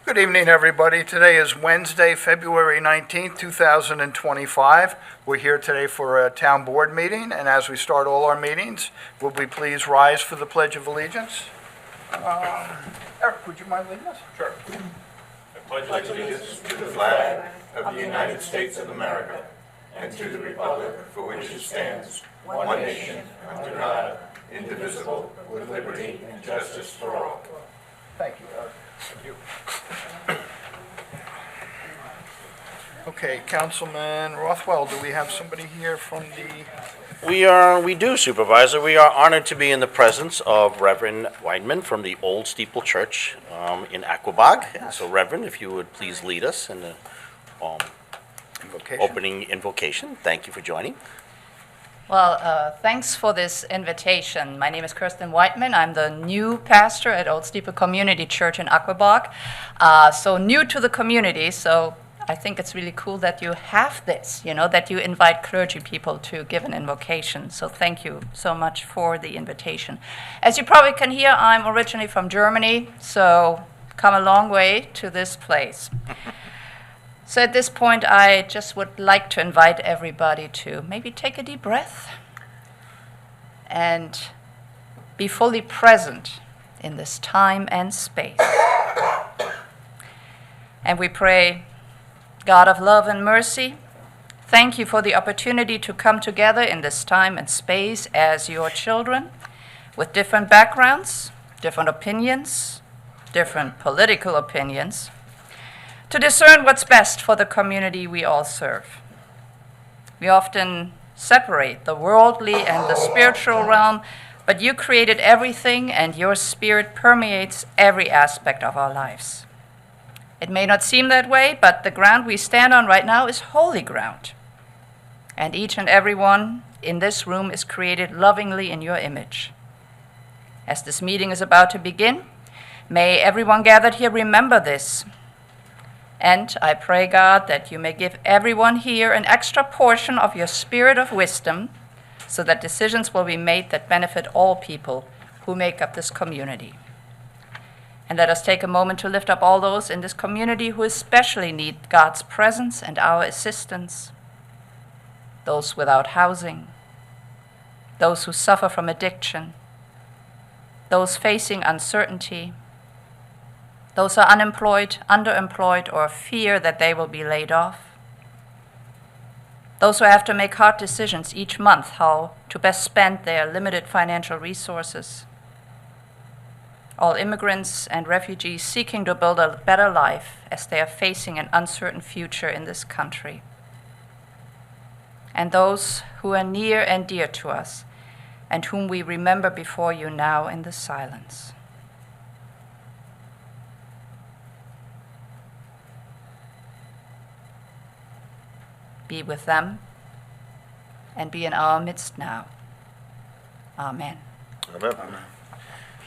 Good evening, everybody. Today is Wednesday, February 19th, 2025. We're here today for a town board meeting, and as we start all our meetings, will we please rise for the Pledge of Allegiance? Eric, would you mind leading us? Sure. I pledge allegiance to the flag of the United States of America and to the republic for which it stands, one nation, under God, indivisible, with liberty and justice for all. Thank you, Eric. Thank you. Okay, Councilman Rothwell, do we have somebody here from the... We do, Supervisor. We are honored to be in the presence of Reverend Weidmann from the Old Steeple Church in Aquebogue. And so, Reverend, if you would please lead us in the opening invocation. Thank you for joining. Well, thanks for this invitation. My name is Kerstin Weidmann. I'm the new pastor at Old Steeple Community Church in Aquebogue. So new to the community, so I think it's really cool that you have this, that you invite clergy people to give an invocation. So thank you so much for the invitation. As you probably can hear, I'm originally from Germany, so come a long way to this place. So at this point, I just would like to invite everybody to maybe take a deep breath and be fully present in this time and space. And we pray, God of love and mercy, thank you for the opportunity to come together in this time and space as your children with different backgrounds, different opinions, different political opinions, to discern what's best for the community we all serve. We often separate the worldly and the spiritual realm, but you created everything and your spirit permeates every aspect of our lives. It may not seem that way, but the ground we stand on right now is holy ground. And each and every one in this room is created lovingly in your image. As this meeting is about to begin, may everyone gathered here remember this. And I pray, God, that you may give everyone here an extra portion of your spirit of wisdom so that decisions will be made that benefit all people who make up this community. And let us take a moment to lift up all those in this community who especially need God's presence and our assistance. Those without housing, those who suffer from addiction, those facing uncertainty, those who are unemployed, underemployed, or fear that they will be laid off. Those who have to make hard decisions each month how to best spend their limited financial resources. All immigrants and refugees seeking to build a better life as they are facing an uncertain future in this country. And those who are near and dear to us and whom we remember before you now in the silence. Be with them and be in our midst now. Amen. Amen.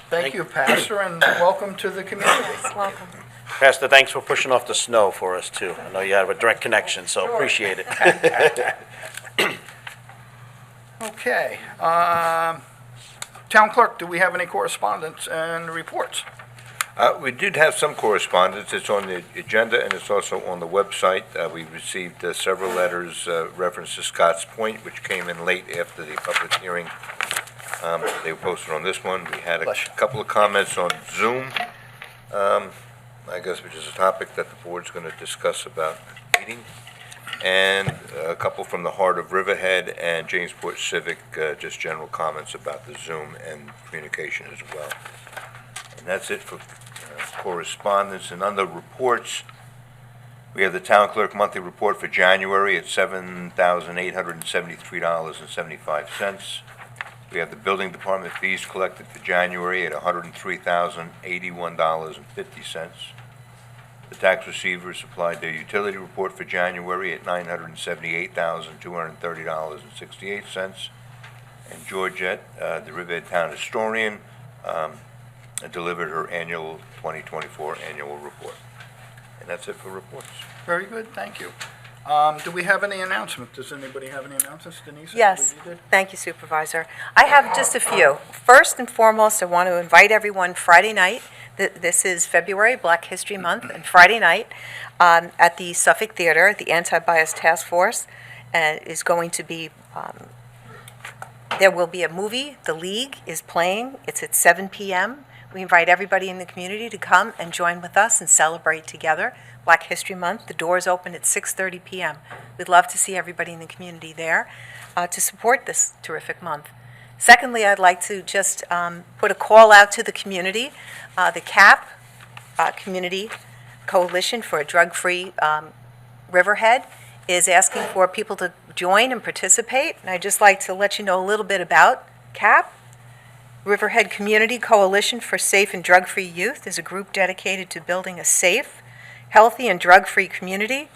Thank you, Pastor, and welcome to the community. Welcome. Pastor, thanks for pushing off the snow for us, too. I know you have a direct connection, so appreciate it. Okay. Town Clerk, do we have any correspondence and reports? We did have some correspondence. It's on the agenda and it's also on the website. We received several letters reference to Scott's Pointe, which came in late after the public hearing. They were posted on this one. We had a couple of comments on Zoom, I guess, which is a topic that the board's going to discuss about the meeting. And a couple from the heart of Riverhead and Jamesport Civic, just general comments about the Zoom and communication as well. And that's it for correspondence. And under reports, we have the Town Clerk monthly report for January at $7,873.75. We have the Building Department fees collected for January at $103,081.50. The tax receiver supplied their utility report for January at $978,230.68. And Georgette, the Riverhead Town Historian, delivered her annual 2024 annual report. And that's it for reports. Very good, thank you. Do we have any announcements? Does anybody have any announcements? Denise? I Yes, believe you did. thank you, Supervisor. I have just a few. First and foremost, I want to invite everyone Friday night. This is February, Black History Month, and Friday night at the Suffolk Theater, the Anti-Bias Task Force is going to be, there will be a movie, The League is playing. It's at 7 p.m. We invite everybody in the community to come and join with us and celebrate together Black History Month. The doors open at 6:30 p.m. We'd love to see everybody in the community there to support this terrific month. Secondly, I'd like to just put a call out to the community. The CAP, Community Coalition for a Drug-Free Riverhead, is asking for people to join and participate. And I'd just like to let you know a little bit about CAP. Riverhead Community Coalition for Safe and Drug-Free Youth is a group dedicated to building a safe, healthy, and drug-free community.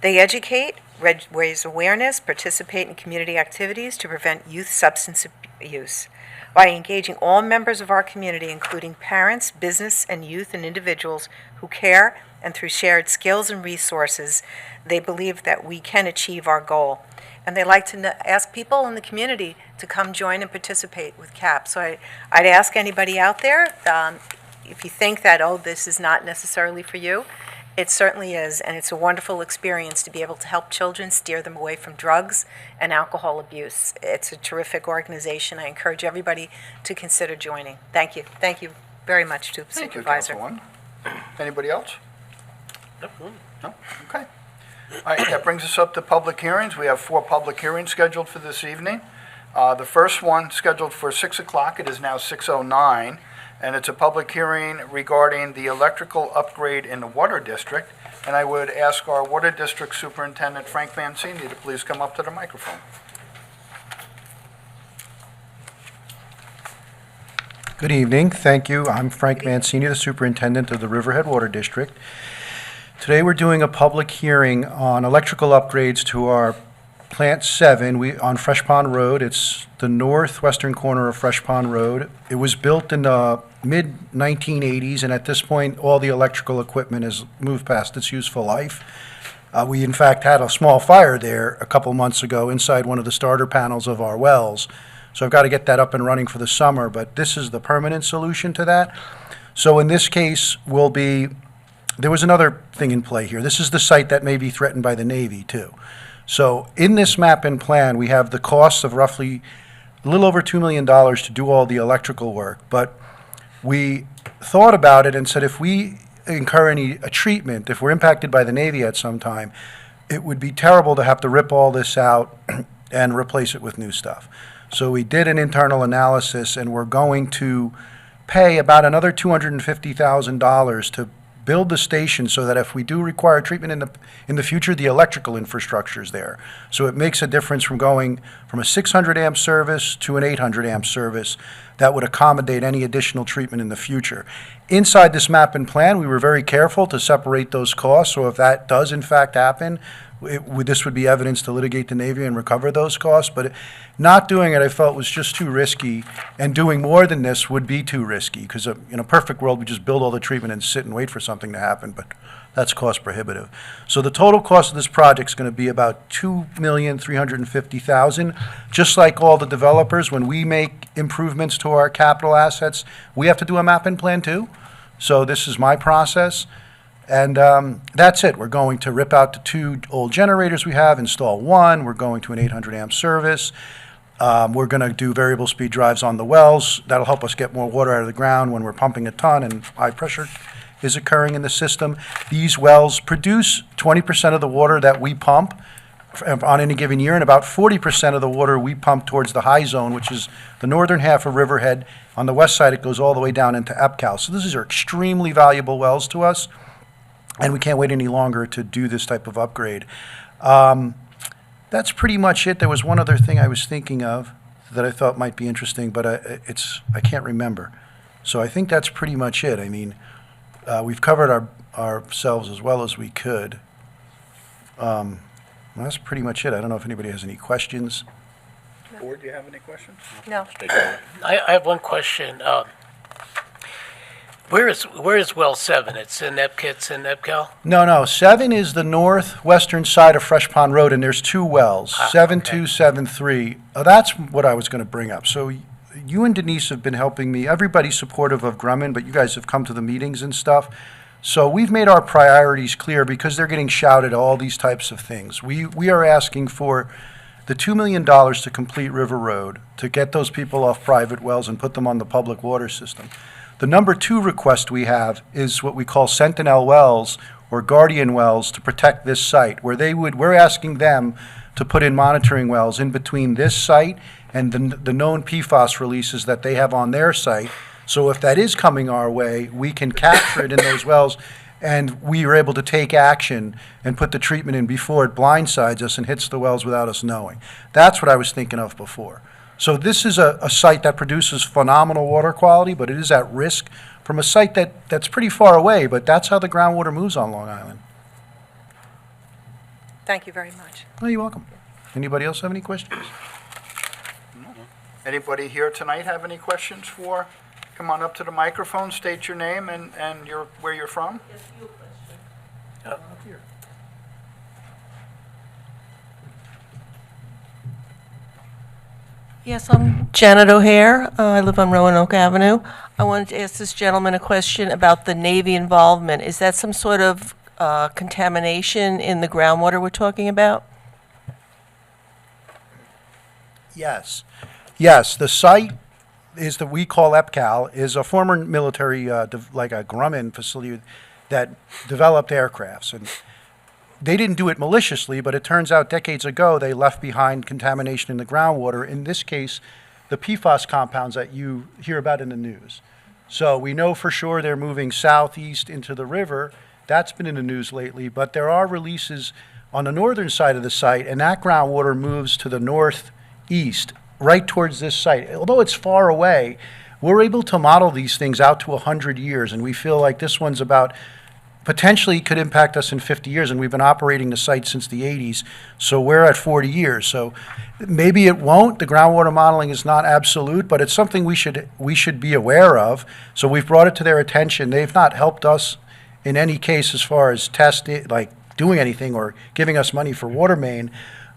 They educate, raise awareness, participate in community activities to prevent youth substance abuse. By engaging all members of our community, including parents, business, and youth and individuals who care, and through shared skills and resources, they believe that we can achieve our goal. And they like to ask people in the community to come join and participate with CAP. So I'd ask anybody out there, if you think that, oh, this is not necessarily for you, it certainly is, and it's a wonderful experience to be able to help children, steer them away from drugs and alcohol abuse. It's a terrific organization. I encourage everybody to consider joining. Thank you. Thank you very much to Thank you, Supervisor. Councilwoman. Anybody else? No? Okay. All right, that brings us up to public hearings. We have 4 public hearings scheduled for this evening. The first one scheduled for 6 o'clock. It is now 6:09, and it's a public hearing regarding the electrical upgrade in the Water District. And I would ask our Water District Superintendent, Frank Mancini, to please come up to the microphone. Good evening. Thank you. I'm Frank Mancini, the Superintendent of the Riverhead Water District. Today we're doing a public hearing on electrical upgrades to our Plant 7 on Fresh Pond Road. It's the northwestern corner of Fresh Pond Road. It was built in the mid-1980s, and at this point, all the electrical equipment has moved past its useful life. We, in fact, had a small fire there a couple months ago inside one of the starter panels of our wells. So I've got to get that up and running for the summer, but this is the permanent solution to that. So in this case, there was another thing in play here. This is the site that may be threatened by the Navy, too. So in this map and plan, we have the costs of roughly a little over $2 million to do all the electrical work. But we thought about it and said if we incur a treatment, if we're impacted by the Navy at some time, it would be terrible to have to rip all this out and replace it with new stuff. So we did an internal analysis, and we're going to pay about another $250,000 to build the station so that if we do require treatment in the future, the electrical infrastructure is there. So it makes a difference from going from a 600 amp service to an 800 amp service that would accommodate any additional treatment in the future. Inside this map and plan, we were very careful to separate those costs, so if that does in fact happen, this would be evidence to litigate the Navy and recover those costs, but not doing it I felt was just too risky, and doing more than this would be too risky, because in a perfect world we just build all the treatment and sit and wait for something to happen, but that's cost prohibitive. So the total cost of this project is going to be about $2,350,000. Just like all the developers, when we make improvements to our capital assets, we have to do a map and plan too. So this is my process. And that's it. We're going to rip out the 2 old generators we have, install 1. We're going to an 800 amp service. We're going to do variable speed drives on the wells. That'll help us get more water out of the ground when we're pumping a ton and high pressure is occurring in the system. These wells produce 20% of the water that we pump on any given year, and about 40% of the water we pump towards the high zone, which is the northern half of Riverhead. On the west side, it goes all the way down into Epcal. So these are extremely valuable wells to us, and we can't wait any longer to do this type of upgrade. That's pretty much it. There was one other thing I was thinking of that I thought might be interesting, but I can't remember. So I think that's pretty much it. I mean, we've covered ourselves as well as we could. Well, that's pretty much it. I don't know if anybody has any questions. Board, do you have any questions? No. I have one question. Where is well 7? It's in Epcot and Epcal? No, 7 is the northwestern side of Fresh Pond Road, and there's 2 wells, 7-2, 7-3. That's what I was going to bring up. So you and Denise have been helping me. Everybody's supportive of Grumman, but you guys have come to the meetings and stuff. So we've made our priorities clear because they're getting shouted all these types of things. We are asking for the $2 million to complete River Road, to get those people off private wells and put them on the public water system. The number 2 request we have is what we call Sentinel wells or Guardian wells to protect this site, where we're asking them to put in monitoring wells in between this site and the known PFAS releases that they have on their site. So if that is coming our way, we can capture it in those wells, and we are able to take action and put the treatment in before it blindsides us and hits the wells without us knowing. That's what I was thinking of before. So this is a site that produces phenomenal water quality, but it is at risk from a site that's pretty far away, but that's how the groundwater moves on Long Island. Thank you very much. Oh, you're welcome. Anybody else have any questions? Anybody here tonight have any questions for? Come on up to the microphone, state your name and where you're from. Yes, I'm Janet O'Hare. I live on Roanoke Avenue. I wanted to ask this gentleman a question about the Navy involvement. Is that some sort of contamination in the groundwater we're talking about? Yes. Yes, the site is that we call EPCAL, is a former military, like a Grumman facility that developed aircrafts. And they didn't do it maliciously, but it turns out decades ago they left behind contamination in the groundwater. In this case, the PFAS compounds that you hear about in the news. So we know for sure they're moving southeast into the river. That's been in the news lately, but there are releases on the northern side of the site, and that groundwater moves to the northeast, right towards this site. Although it's far away, we're able to model these things out to 100 years, and we feel like this one's about potentially could impact us in 50 years, and we've been operating the site since the 80s, so we're at 40 years. So maybe it won't. The groundwater modeling is not absolute, but it's something we should be aware of. So we've brought it to their attention. They've not helped us in any case as far as testing, like doing anything or giving us money for water main,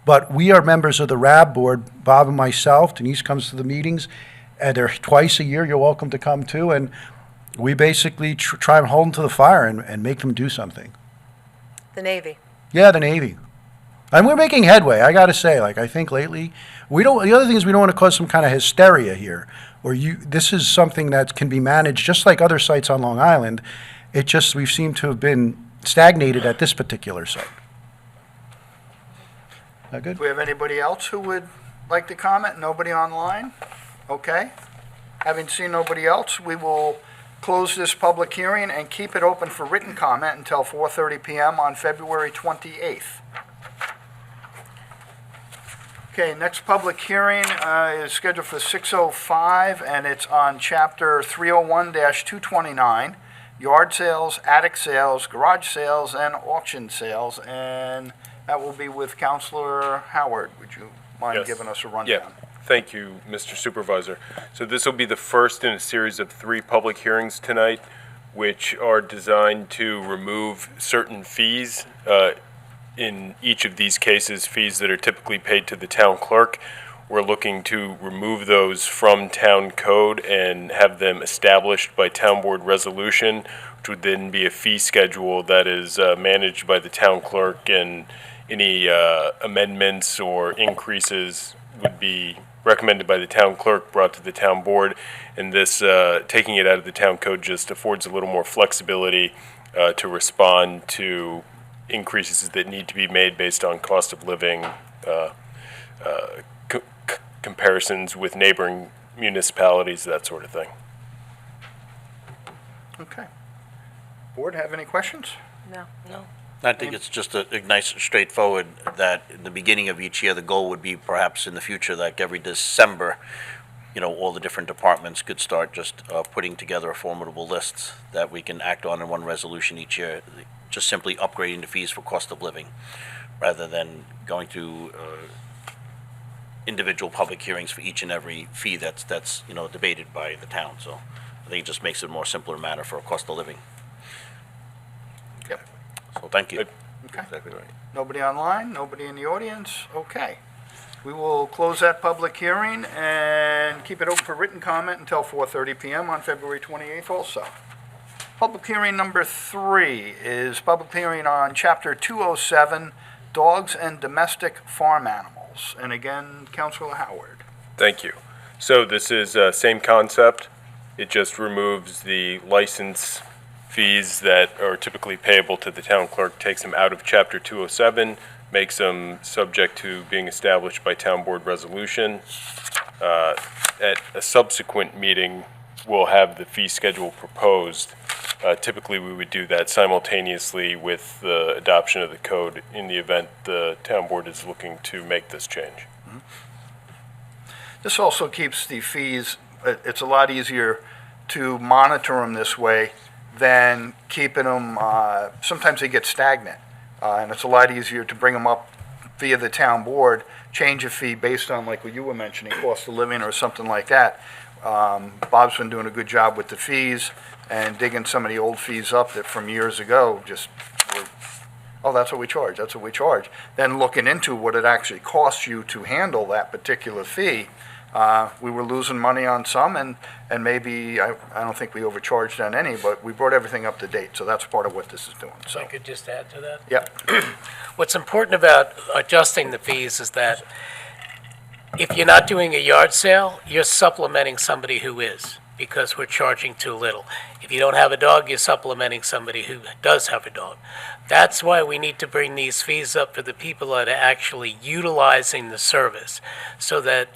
but we are members of the RAB board, Bob and myself. Denise comes to the meetings, and they're twice a year. You're welcome to come too, and we basically try and hold them to the fire and make them do something. The Navy. Yeah, the Navy. And we're making headway, I got to say. Like, I think lately, the other thing is we don't want to cause some kind of hysteria here, where this is something that can be managed just like other sites on Long Island. It just, we seem to have been stagnated at this particular site. That good? Do we have anybody else who would like to comment? Nobody online? Okay. Having seen nobody else, we will close this public hearing and keep it open for written comment until 4:30 p.m. on February 28th. Okay, next public hearing is scheduled for 6:05, and it's on Chapter 301-229, yard sales, attic sales, garage sales, and auction sales, and that will be with Counselor Howard. Would you mind Yes. giving us a rundown? Yeah, thank you, Mr. Supervisor. So this will be the first in a series of 3 public hearings tonight, which are designed to remove certain fees. In each of these cases, fees that are typically paid to the town clerk. We're looking to remove those from town code and have them established by town board resolution, which would then be a fee schedule that is managed by the town clerk, and any amendments or increases would be recommended by the town clerk, brought to the town board. And this, taking it out of the town code, just affords a little more flexibility to respond to increases that need to be made based on cost of living comparisons with neighboring municipalities, that sort of thing. Okay. Board, have any questions? No. I think it's just a nice, straightforward, that in the beginning of each year, the goal would be perhaps in the future, like every December, all the different departments could start just putting together a formidable list that we can act on in one resolution each year, just simply upgrading the fees for cost of living, rather than going through individual public hearings for each and every fee that's debated by the town. So I think it just makes it a more simpler matter for a cost of living. Yep. So thank you. Okay. Exactly right. Nobody online, nobody in the audience? Okay. We will close that public hearing and keep it open for written comment until 4:30 PM on February 28th also. Public hearing number 3 is public hearing on Chapter 207, Dogs and Domestic Farm Animals. And again, Councilor Howard. Thank you. So this is same concept. It just removes the license fees that are typically payable to the town clerk, takes them out of Chapter 207, makes them subject to being established by town board resolution. At a subsequent meeting, we'll have the fee schedule proposed. Typically, we would do that simultaneously with the adoption of the code in the event the town board is looking to make this change. This also keeps the fees, it's a lot easier to monitor them this way than keeping them, sometimes they get stagnant. And it's a lot easier to bring them up via the town board, change a fee based on, like what you were mentioning, cost of living or something like that. Bob's been doing a good job with the fees and digging some of the old fees up that from years ago just were, oh, that's what we charge, that's what we charge. Then looking into what it actually costs you to handle that particular fee, we were losing money on some, and maybe, I don't think we overcharged on any, but we brought everything up to date, so that's part of what this is doing, So I so. could just add to that. Yeah, What's important about adjusting the fees is that if you're not doing a yard sale, you're supplementing somebody who is, because we're charging too little. If you don't have a dog, you're supplementing somebody who does have a dog. That's why we need to bring these fees up for the people that are actually utilizing the service, so that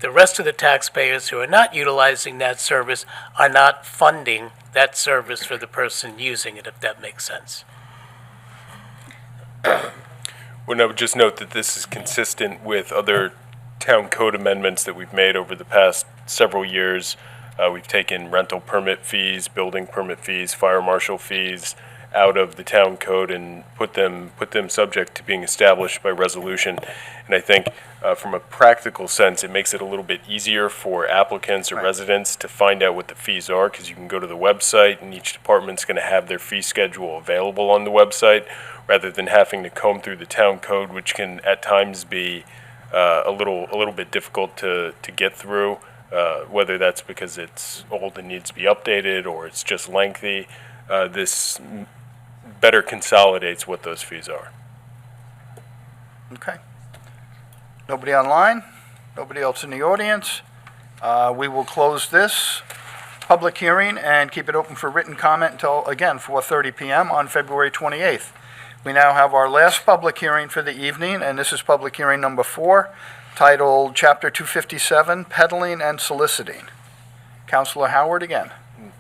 the rest of the taxpayers who are not utilizing that service are not funding that service for the person using it, if that makes sense. Well, I would just note that this is consistent with other town code amendments that we've made over the past several years. We've taken rental permit fees, building permit fees, fire marshal fees out of the town code and put them subject to being established by resolution. And I think from a practical sense, it makes it a little bit easier for applicants or residents to find out what the fees are, because you can go to the website and each department's going to have their fee schedule available on the website, rather than having to comb through the town code, which can at times be a little bit difficult to get through, whether that's because it's old and needs to be updated or it's just lengthy. This better consolidates what those fees are. okay. Nobody online? Nobody else in the audience? We will close this public hearing and keep it open for written comment until, again, 4:30 PM on February 28th. We now have our last public hearing for the evening, and this is public hearing number 4, titled Chapter 257, Peddling and Soliciting. Councilor Howard again.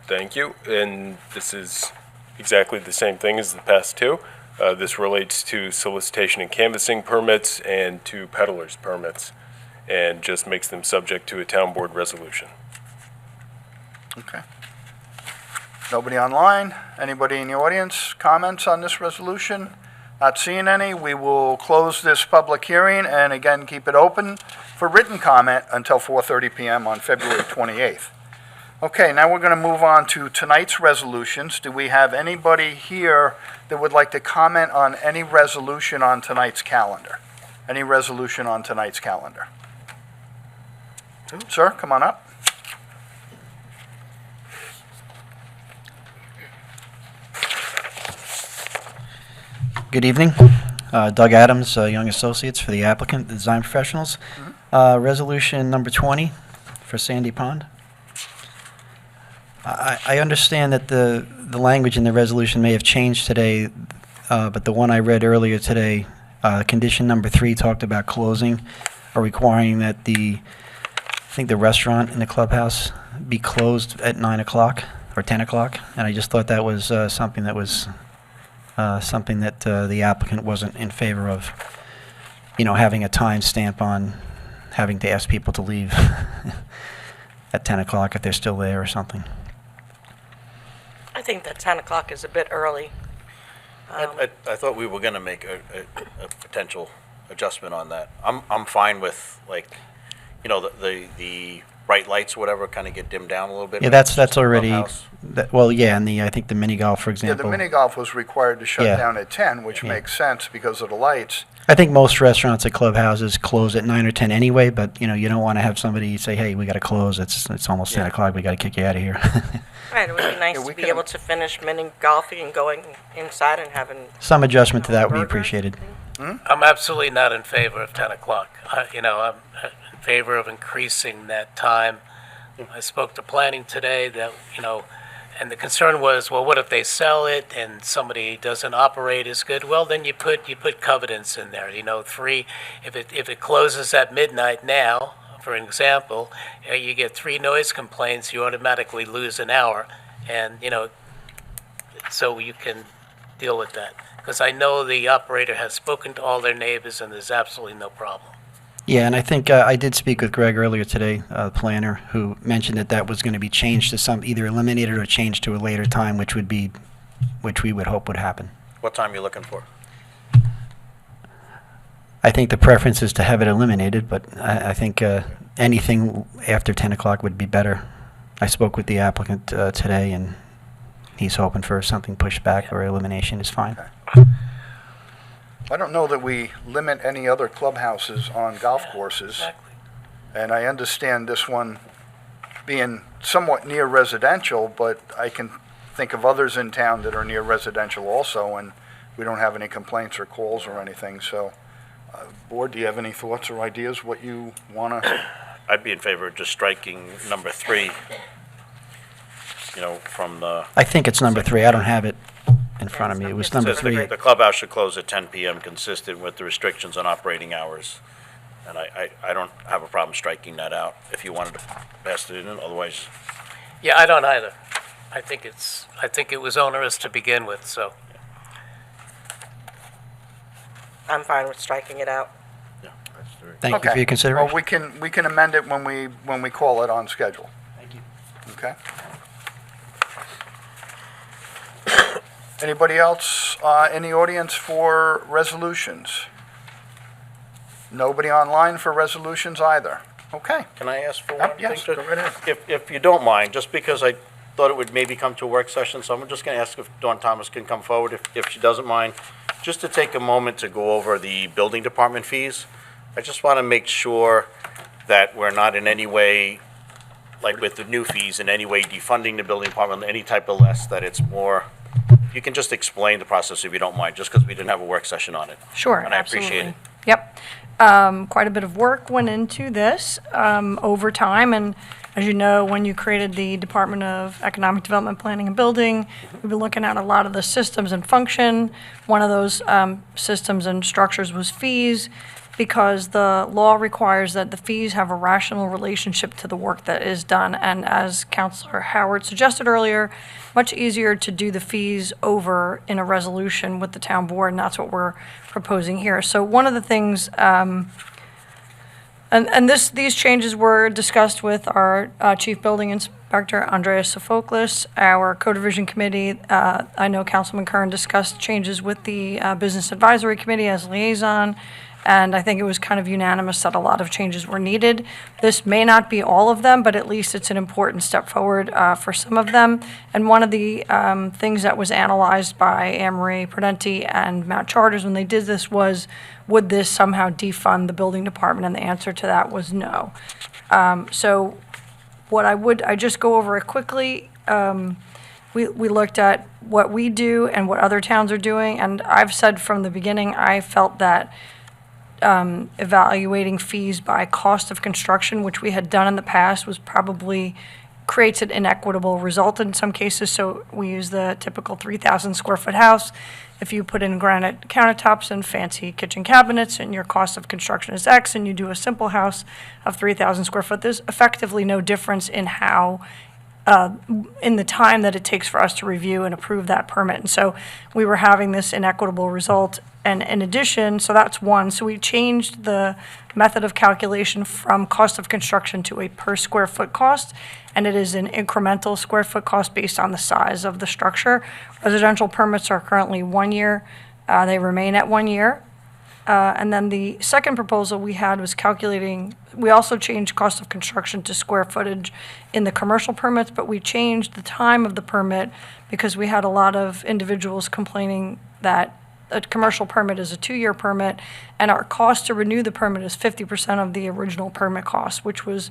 Thank you. And this is exactly the same thing as the past two. This relates to solicitation and canvassing permits and to peddlers permits, and just makes them subject to a town board resolution. Okay. Nobody online? Anybody in the audience? Comments on this resolution? Not seeing any. We will close this public hearing and again keep it open for written comment until 4:30 PM on February 28th. Okay, now we're going to move on to tonight's resolutions. Do we have anybody here that would like to comment on any resolution on tonight's calendar? Any resolution on tonight's calendar? Sir, come on up. Good evening. Doug Adams, Young Associates for the applicant, the design professionals. Resolution number 20 for Sandy Pond. I understand that the language in the resolution may have changed today, but the one I read earlier today, condition number 3 talked about closing or requiring that I think the restaurant in the clubhouse be closed at 9 o'clock or 10 o'clock. And I just thought that was something that the applicant wasn't in favor of, having a time stamp on having to ask people to leave at 10 o'clock if they're still there or something. I think that 10 o'clock is a bit early. I thought we were gonna make a potential adjustment on that. I'm fine with, the bright lights or whatever kind of get dimmed down a little bit? Yeah, that's already, Clubhouse? well, yeah, and I think the mini golf, for Yeah, the example. mini golf was required to shut Yeah. down at 10, which Yeah. makes sense because of the lights. I think most restaurants at clubhouses close at 9 or 10 anyway, but, you don't want to have somebody say, hey, we got to close, it's almost 10 o'clock, we got to kick you out of here. Right, it would be nice Yeah, we to be can- able to finish mini golfing and going inside and having, Some adjustment to that would be Burger. appreciated. I'm absolutely not in favor of 10 o'clock. I'm in favor of increasing that time. I spoke to planning today that, and the concern was, well, what if they sell it and somebody doesn't operate as good? Well, then you put covenants in there, 3, if it closes at midnight now, for example, you get 3 noise complaints, you automatically lose an hour. And, so you can deal with that. Because I know the operator has spoken to all their neighbors and there's absolutely no problem. Yeah, and I think I did speak with Greg earlier today, the planner, who mentioned that was going to be changed to either eliminated or changed to a later time, which we would hope would happen. What time are you looking for? I think the preference is to have it eliminated, but I think anything after 10 o'clock would be better. I spoke with the applicant today, and he's hoping for something pushed back or elimination is fine. I don't know that we limit any other clubhouses on golf courses, Exactly. and I understand this one being somewhat near residential, but I can think of others in town that are near residential also, and we don't have any complaints or calls or anything, so, Board, do you have any thoughts or ideas what you want to? I'd be in favor of just striking number 3, from the... I think it's number 3. I don't have it in front of me. It was number Says 3. the clubhouse should close at 10 PM, consistent with the restrictions on operating hours. And I don't have a problem striking that out if you wanted to pass it in, otherwise, Yeah, I don't either. I think it was onerous to begin with, so. I'm fine with striking it out. Thank you for your consideration. Well, we can amend it when we call it on schedule. Thank you. Okay. Anybody else in the audience for resolutions? Nobody online for resolutions either? Okay. can I ask for one thing? Yes, go right ahead. If you don't mind, just because I thought it would maybe come to a work session, so I'm just going to ask if Dawn Thomas can come forward, if she doesn't mind, just to take a moment to go over the building department fees. I just want to make sure that we're not in any way, like with the new fees, in any way defunding the building department, any type of less, that it's more, you can just explain the process if you don't mind, just because we didn't have a work session on it. Sure, And I appreciate it. Yep. Quite a bit of work went into this over time, and as you know, when you created the Department of Economic Development, Planning and Building, we've been looking at a lot of the systems and function. One of those systems and structures was fees, because the law requires that the fees have a rational relationship to the work that is done. And as Councilor Howard suggested earlier, much easier to do the fees over in a resolution with the town board, and that's what we're proposing here. So one of the things, these changes were discussed with our Chief Building Inspector, Andreas Sophoklis, our Code Revision Committee. I know Councilman Kern discussed changes with the Business Advisory Committee as liaison, and I think it was kind of unanimous that a lot of changes were needed. This may not be all of them, but at least it's an important step forward for some of them. And one of the things that was analyzed by Anne-Marie Prudenti and Matt Charters when they did this was, would this somehow defund the building department? And the answer to that was no. So what I just go over it quickly. We looked at what we do and what other towns are doing, and I've said from the beginning, I felt that evaluating fees by cost of construction, which we had done in the past, was probably creates an inequitable result in some cases. So we use the typical 3,000 square foot house. If you put in granite countertops and fancy kitchen cabinets and your cost of construction is X, and you do a simple house of 3,000 square foot, there's effectively no difference in how in the time that it takes for us to review and approve that permit. And so we were having this inequitable result. And in addition, so that's one. So we changed the method of calculation from cost of construction to a per square foot cost. And it is an incremental square foot cost based on the size of the structure. Residential permits are currently 1 year. They remain at 1 year. And then the second proposal we had was calculating, we also changed cost of construction to square footage in the commercial permits, but we changed the time of the permit because we had a lot of individuals complaining that a commercial permit is a 2-year permit, and our cost to renew the permit is 50% of the original permit cost, which was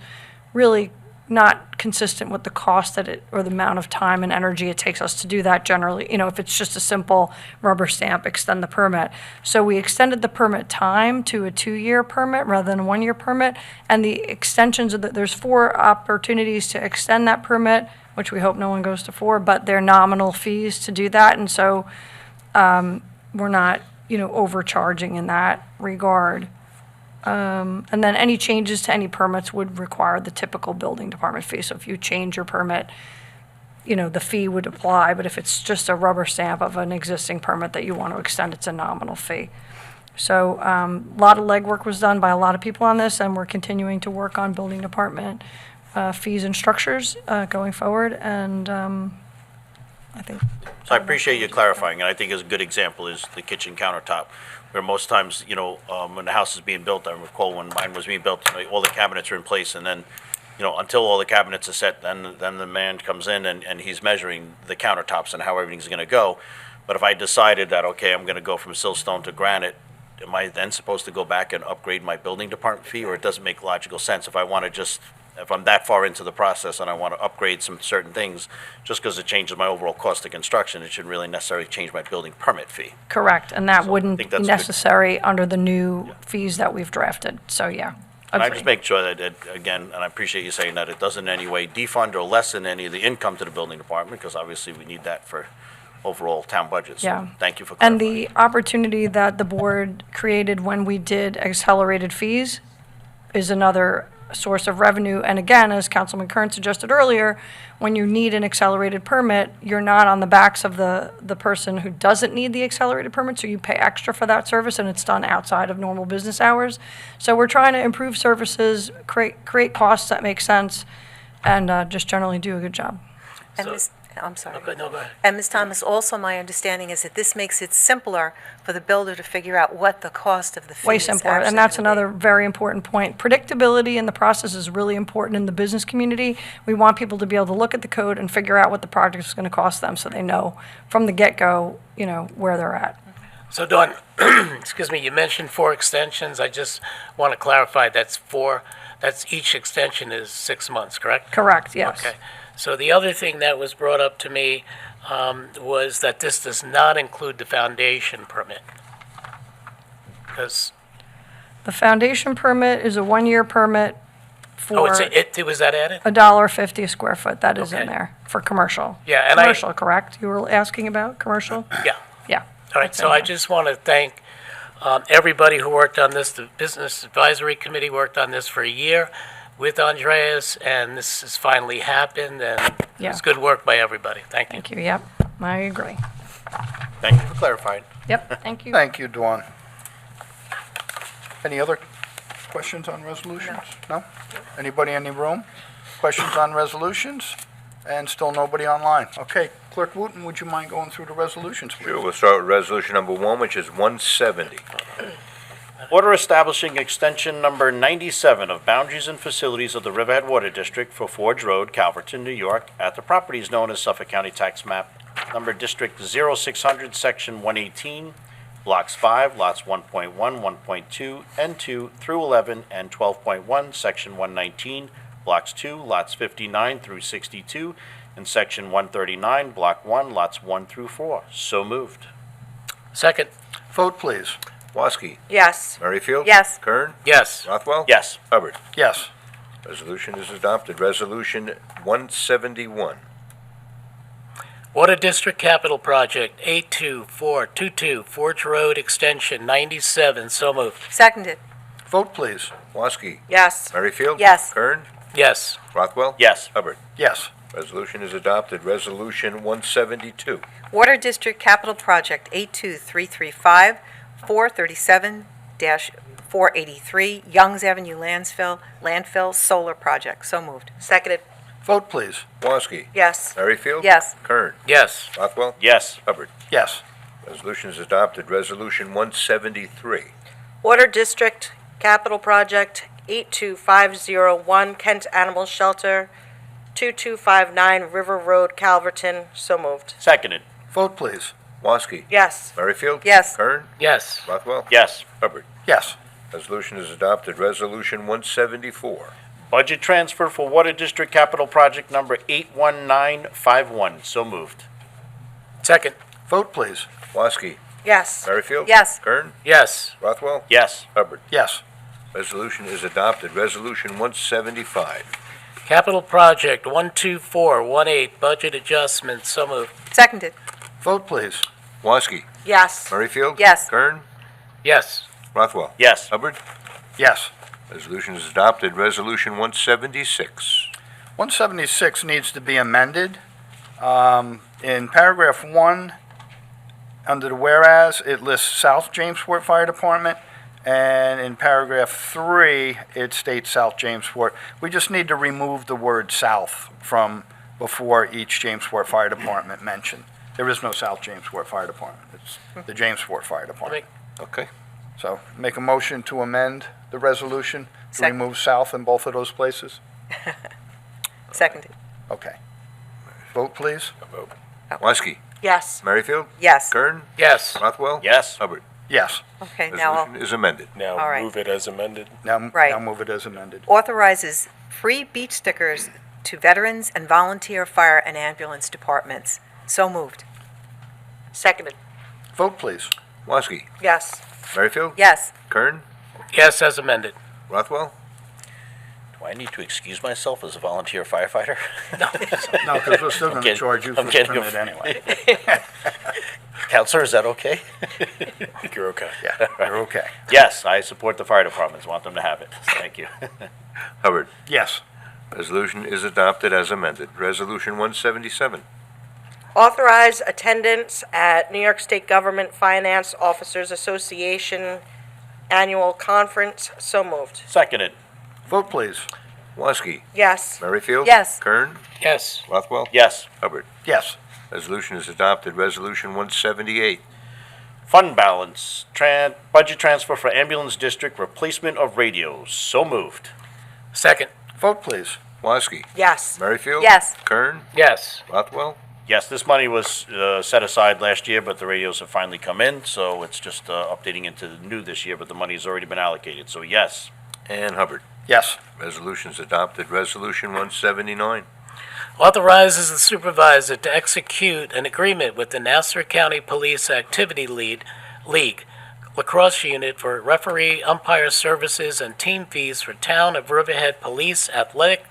really not consistent with the cost that it, or the amount of time and energy it takes us to do that generally, if it's just a simple rubber stamp, extend the permit. So we extended the permit time to a 2-year permit rather than a 1-year permit, and the extensions of there's 4 opportunities to extend that permit, which we hope no one goes to 4, but they're nominal fees to do that, and so we're not, overcharging in that regard. And then any changes to any permits would require the typical building department fee. So if you change your permit, the fee would apply, but if it's just a rubber stamp of an existing permit that you want to extend, it's a nominal fee. So a lot of legwork was done by a lot of people on this, and we're continuing to work on building department fees and structures going forward, and I think. So I appreciate you clarifying, and I think a good example is the kitchen countertop, where most times, when the house is being built, I recall when mine was being built, all the cabinets are in place, and then, until all the cabinets are set, then the man comes in and he's measuring the countertops and how everything's gonna go. But if I decided that, okay, I'm gonna go from siltstone to granite, am I then supposed to go back and upgrade my building department fee, or it doesn't make logical sense if I wanna if I'm that far into the process and I want to upgrade some certain things, just because it changes my overall cost of construction, it shouldn't really necessarily change my building permit fee. Correct, and that So I wouldn't think be that's good. necessary under the new fees that we've drafted, so yeah. And I agree. just make sure that, again, and I appreciate you saying that, it doesn't in any way defund or lessen any of the income to the building department, because obviously we need that for overall town budget. So Yeah. thank you for And clarifying. the opportunity that the board created when we did accelerated fees is another source of revenue. And again, as Councilman Kern suggested earlier, when you need an accelerated permit, you're not on the backs of the person who doesn't need the accelerated permit, so you pay extra for that service, and it's done outside of normal business hours. So we're trying to improve services, create costs that make sense, and just generally do a good job. And So- Ms. I'm sorry. Okay, no, go ahead. And Ms. Thomas, also my understanding is that this makes it simpler for the builder to figure out what the cost of the fee Way is simpler, actually and that's gonna be. another very important point. Predictability in the process is really important in the business community. We want people to be able to look at the code and figure out what the project is going to cost them, so they know from the get-go, where they're at. So Dawn, excuse me, you mentioned 4 extensions. I just want to clarify, that's each extension is 6 months, correct? Correct, yes. Okay. So the other thing that was brought up to me was that this does not include the foundation permit. Because, The foundation permit is a 1-year permit for was that added? $1.50 a square foot. That is in Okay. there for commercial. Yeah, and Commercial, correct? You were asking about commercial? Yeah. Yeah. All right, so I just want to thank everybody who worked on this. The Business Advisory Committee worked on this for a year with Andreas, and this has finally happened, and Yeah. it's good work by everybody. Thank you. Thank you, yep, I agree. Thank you for clarifying. Yep, thank you. Thank you, Dawn. Any other questions on resolutions? No? Anybody in the room? Questions on resolutions? And still nobody online. Okay, Clerk Wooten, would you mind going through the resolutions, please? Sure, we'll start with resolution number 1, which is 170. Order establishing extension number 97 of boundaries and facilities of the Riverhead Water District for Forge Road, Calverton, New York, at the properties known as Suffolk County Tax Map Number District 0600, Section 118, Blocks 5, Lots 1.1, 1.2, and 2 through 11, and 12.1, Section 119, Blocks 2, Lots 59 through 62, and Section 139, Block 1, Lots 1 through 4. So moved. Second, Vote, please. Woski. Yes. Merrifield. Yes. Kern. yes. Rothwell. Yes. Hubbard. Yes. Resolution is adopted. Resolution 171. Water District Capital Project 82422, Forge Road Extension 97, so moved. Seconded. Vote, please. Woski. Yes. Merrifield. Yes. Kern. Yes. Rothwell. Yes. Hubbard. Yes. Resolution is adopted. Resolution 172. Water District Capital Project 82335, 437-483, Youngs Avenue landfill solar project. So moved. Seconded. Vote, please. Woski. Yes. Merrifield. Yes. Kern. Yes. Rothwell. Yes. Hubbard. Yes. Resolution is adopted. Resolution 173. Water District Capital Project 82501 Kent Animal Shelter, 2259 River Road, Calverton. So moved. Seconded. Vote, please. Woski. Yes. Merrifield. Yes. Kern. Yes. Rothwell. Yes. Hubbard. Yes. Resolution is adopted. Resolution 174. Budget transfer for Water District Capital Project number 81951. So moved. Second. Vote, please. Woski. Yes. Merrifield. Yes. Kern. Yes. Rothwell. Yes. Hubbard. Yes. Resolution is adopted. Resolution 175. Capital Project 12418 Budget Adjustment. So moved. Seconded. Vote, please. Woski. Yes. Merrifield. Yes. Kern. Yes. Rothwell. Yes. Hubbard. Yes. Resolution is adopted. Resolution 176. 176 needs to be amended. In paragraph 1, under the whereas, it lists South Jamesport Fire Department, and in paragraph 3, it states South Jamesport. We just need to remove the word south from before each Jamesport Fire Department mentioned. There is no South Jamesport Fire Department. It's the Jamesport Fire Department. Okay. So make a motion to amend the resolution to Second. remove south in both of those places? Seconded. Okay. Vote, please. Woski. Yes. Merrifield. Yes. Kern. Yes. Rothwell. Yes. Hubbard. Yes. Okay, now Resolution is amended. Now All right. move it as amended. Now, Right. now move it as amended. authorizes free beach stickers to veterans and volunteer fire and ambulance departments. So moved. Seconded. Vote, please. Woski. Yes. Merrifield. Yes. Kern. Yes, as amended. Rothwell. Do I need to excuse myself as a volunteer firefighter? No, because we're still going to kidding. charge you for I'm the kidding. permit anyway. Counselor, is that okay? I think you're okay. Yeah, you're okay. Yes, I support the fire departments. Want them to have it. Thank you. Hubbard. Yes. Resolution is adopted as amended. Resolution 177. Authorize attendance at New York State Government Finance Officers Association Annual Conference. So moved. Seconded. Vote, please. Woski. Yes. Merrifield. Yes. Kern. Yes. Rothwell. Yes. Hubbard. Yes. Resolution is adopted. Resolution 178. Fund balance. Budget transfer for ambulance district replacement of radios. So moved. Second. Vote, please. Woski. Yes. Merrifield. Yes. Kern. Yes. Rothwell. Yes, this money was set aside last year, but the radios have finally come in, so it's just updating into the new this year, but the money has already been allocated, so yes. And Hubbard. Yes. Resolution is adopted. Resolution 179. Authorizes the supervisor to execute an agreement with the Nassau County Police Activity League lacrosse unit for referee, umpire services, and team fees for Town of Riverhead Police Athletic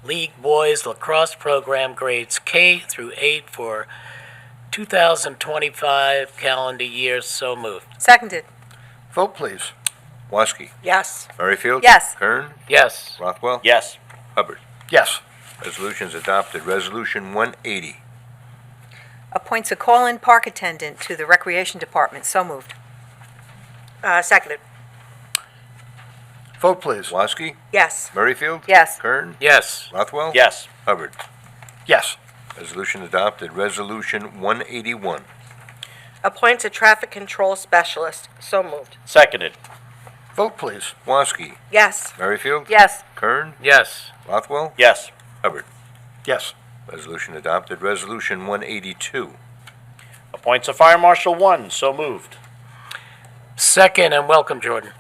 League Boys Lacrosse Program grades K through 8 for 2025 calendar year. So moved. Seconded. Vote, please. Woski. Yes. Merrifield. Yes. Kern. Yes. Rothwell. Yes. Hubbard. Yes. Resolution is adopted. Resolution 180. Appoints a call-in park attendant to the Recreation Department. So moved. Seconded. Vote, please. Woski. Yes. Merrifield. Yes. Kern. Yes. Rothwell. Yes. Hubbard. Yes. Resolution adopted. Resolution 181. Appoints a traffic control specialist. So moved. Seconded. Vote, please. Woski. Yes. Merrifield. Yes. Kern. Yes. Rothwell. Yes. Hubbard. Yes. Resolution adopted. Resolution 182. Appoints a fire marshal 1. So moved. Second, and welcome, Jordan.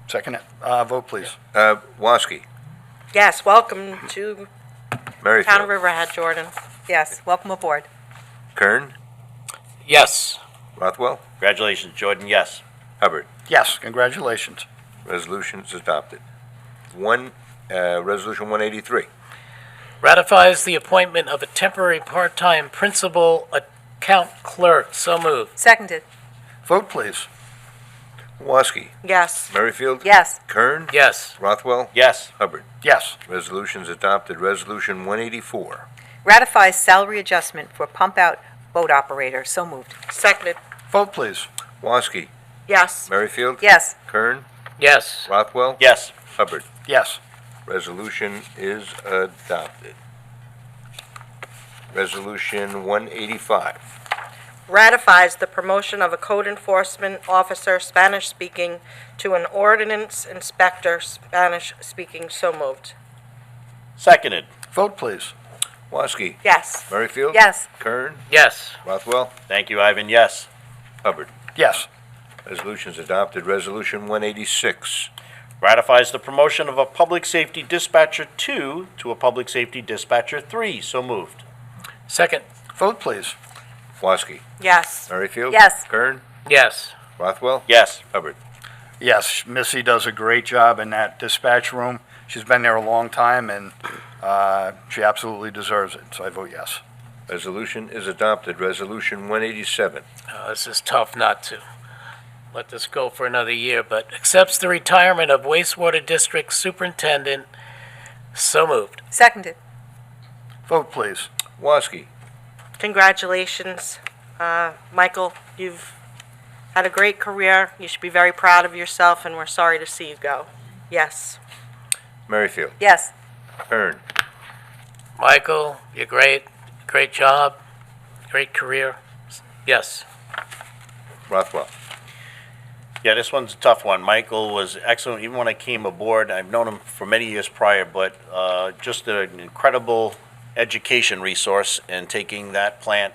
Second it. Vote, please. Woski. Yes. Welcome to Town of Merrifield. Riverhead, Jordan. Yes. Welcome aboard. Kern. Yes. Rothwell. Congratulations, Jordan. Yes. Hubbard. Yes. Congratulations. Resolution is adopted. Resolution 183. Ratifies the appointment of a temporary part-time principal account clerk. So moved. Seconded. Vote, please. Woski. Yes. Merrifield. Yes. Kern. Yes. Rothwell. Yes. Hubbard. Yes. Resolutions adopted. Resolution 184. Ratifies salary adjustment for pump-out boat operator. So moved. Seconded. Vote, please. Woski. Yes. Merrifield. Yes. Kern. Yes. Rothwell. Yes. Hubbard. Yes. Resolution is adopted. Resolution 185. ratifies the promotion of a code enforcement officer, Spanish-speaking, to an ordinance inspector, Spanish-speaking. So moved. Seconded. Vote, please. Woski. Yes. Merrifield. Yes. Kern. Yes. Rothwell. Thank you, Ivan, yes. Hubbard. Yes. Resolution's adopted. Resolution 186. Ratifies the promotion of a Public Safety Dispatcher 2 to a Public Safety Dispatcher 3. So moved. Second. Vote, please. Woski. Yes. Merrifield. Yes. Kern. Yes. Rothwell. Yes. Hubbard. Yes, Missy does a great job in that dispatch room. She's been there a long time, and she absolutely deserves it, so I vote yes. Resolution is adopted. Resolution 187. This is tough not to let this go for another year, but accepts the retirement of wastewater district superintendent. So moved. Seconded. Vote, please. Woski. Congratulations, Michael. You've had a great career. You should be very proud of yourself, and we're sorry to see you go. Yes. Merrifield. Yes. Kern. Michael, you're great. Great job. Great career. Yes. Rothwell. Yeah, this one's a tough one. Michael was excellent even when I came aboard. I've known him for many years prior, but just an incredible education resource in taking that plant,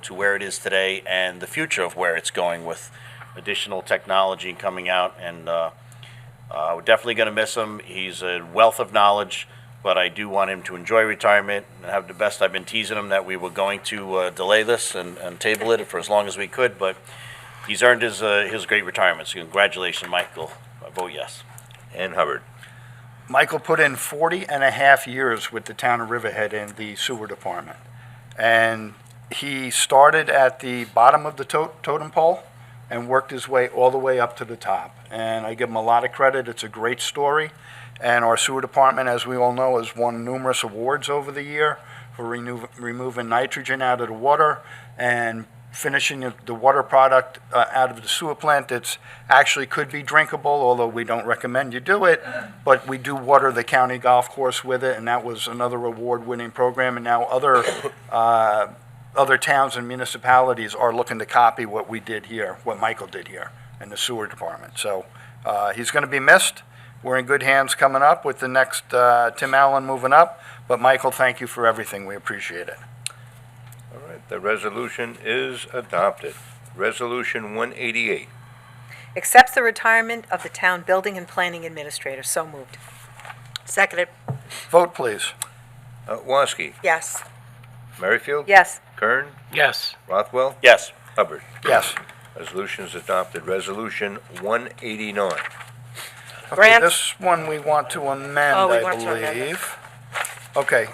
to where it is today and the future of where it's going with additional technology coming out. And we're definitely going to miss him. He's a wealth of knowledge, but I do want him to enjoy retirement and have the best. I've been teasing him that we were going to delay this and table it for as long as we could, but he's earned his great retirement. So congratulations, Michael. I vote yes. And Hubbard. Michael put in 40 and a half years with the town of Riverhead in the sewer department. And he started at the bottom of the totem pole and worked his way all the way up to the top. And I give him a lot of credit. It's a great story. And our sewer department, as we all know, has won numerous awards over the year for removing nitrogen out of the water and finishing the water product out of the sewer plant that's actually could be drinkable, although we don't recommend you do it. But we do water the county golf course with it, and that was another award-winning program. And now other towns and municipalities are looking to copy what we did here, what Michael did here in the sewer department. So he's going to be missed. We're in good hands coming up with the next Tim Allen moving up. But Michael, thank you for everything. We appreciate it. All right, the resolution is adopted. Resolution 188. Accepts the retirement of the town building and planning administrator. So moved. Seconded. Vote, please. Woski. Yes. Merrifield. Yes. Kern. Yes. Rothwell. Yes. Hubbard. Yes. Resolution is adopted. Resolution 189. Okay, Grant. this one we want to amend, Oh, we I want to amend it. believe. Okay,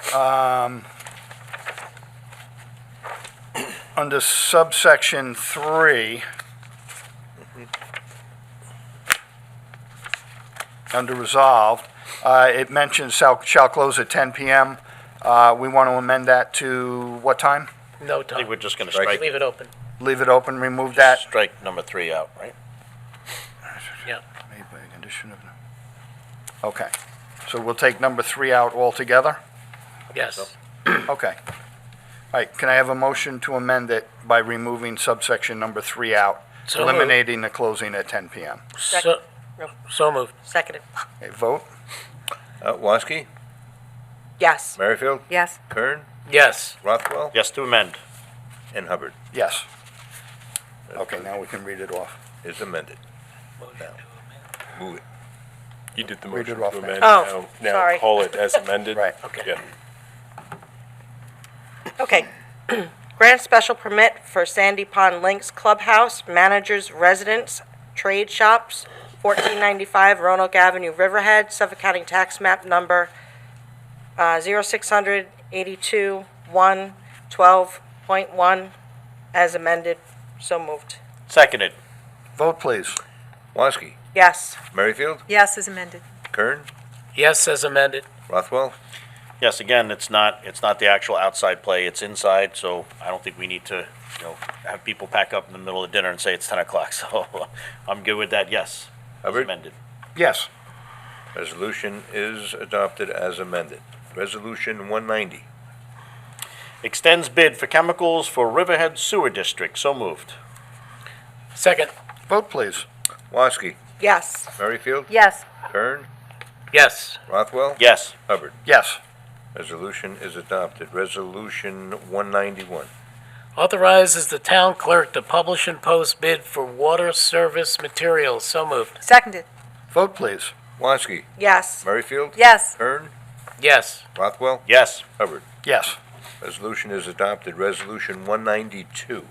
under subsection 3, under resolved, it mentions shall close at 10 p.m. We want to amend that to what time? No I time. think we're just going to Strike strike, Leave it open. Leave it open, remove that. strike number 3 out, right? Yeah. Made by a condition of. Okay, so we'll take number 3 out altogether? Yes. Okay. All right, can I have a motion to amend it by removing subsection number 3 out, So moved. eliminating the closing at 10 p.m.? So moved. Seconded. Okay, vote? Woski. Yes. Merrifield. Yes. Kern. Yes. Rothwell. Yes to amend. And Hubbard. Yes. Okay, now we can read it off. Is amended. Move it. You did the Read it motion off, to man. amend. Oh, Now sorry. call it as amended. Right. Okay. Yeah. Okay. Grant special permit for Sandy Pond Links Clubhouse, Managers Residence, Trade Shops, 1495 Roanoke Avenue, Riverhead, Suffolk County Tax Map Number 0682-1-12.1, as amended. So moved. Seconded. Vote, please. Woski. Yes. Merrifield. Yes, as amended. Kern. Yes, as amended. Rothwell. Yes, again, it's not the actual outside play, it's inside, so I don't think we need to, have people pack up in the middle of dinner and say it's 10 o'clock, so I'm good with that, yes. As Hubbard? amended. Yes. Resolution is adopted as amended. Resolution 190. Extends bid for chemicals for Riverhead Sewer District. So moved. Second. Vote, please. Woski, Yes. Merrifield, Yes. Kern, Yes. Rothwell, Yes. Hubbard. Yes. Resolution is adopted. Resolution 191. Authorizes the town clerk to publish and post bid for water service materials. So moved. Seconded. Vote, please. Woski, Yes. Merrifield, Yes. Kern, Yes. Rothwell, Yes. Hubbard. Yes. Resolution is adopted. Resolution 192.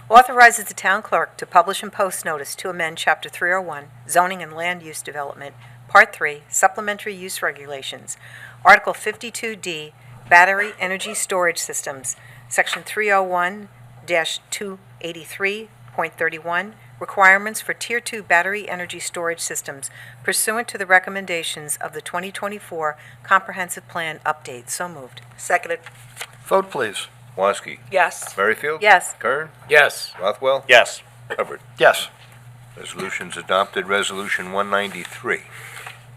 Authorizes the town clerk to publish and post notice to amend Chapter 301, Zoning and Land Use Development, Part 3, Supplementary Use Regulations, Article 52D, Battery Energy Storage Systems, Section 301-283.31, Requirements for Tier 2 Battery Energy Storage Systems pursuant to the recommendations of the 2024 Comprehensive Plan Update. So moved. Seconded. Vote, please. Woski, Yes. Merrifield, Yes. Kern, Yes. Rothwell, Yes. Hubbard. Yes. Resolution's adopted. Resolution 193.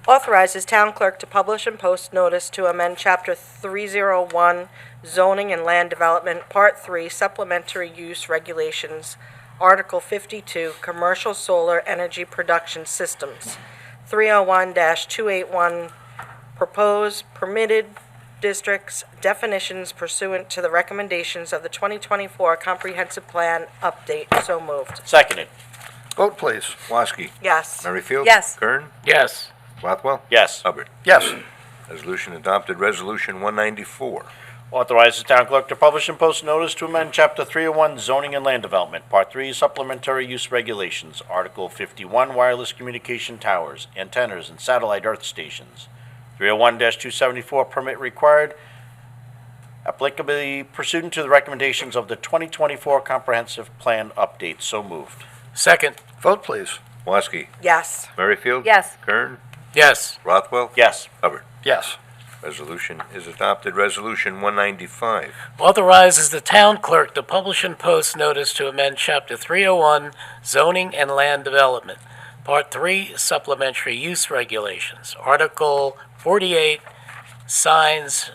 Authorizes town clerk to publish and post notice to amend Chapter 301 Zoning and Land Development, Part 3 Supplementary Use Regulations, Article 52 Commercial Solar Energy Production Systems, 301-281 Proposed Permitted Districts Definitions pursuant to the recommendations of the 2024 Comprehensive Plan Update. So moved. Seconded. Vote, please. Woski, Yes. Merrifield, Yes. Kern, Yes. Rothwell, Yes. Hubbard. Yes. Resolution adopted. Resolution 194. Authorizes the town clerk to publish and post notice to amend Chapter 301 Zoning and Land Development, Part 3 Supplementary Use Regulations, Article 51 Wireless Communication Towers, Antennas, and Satellite Earth Stations, 301-274 Permit Required, applicably pursuant to the recommendations of the 2024 Comprehensive Plan Update. So moved. Second. Vote, please. Woski, Yes. Merrifield, Yes. Kern, Yes. Rothwell, Yes. Hubbard. Yes. Resolution is adopted. Resolution 195. Authorizes the town clerk to publish and post notice to amend Chapter 301 Zoning and Land Development, Part 3 Supplementary Use Regulations, Article 48, Signs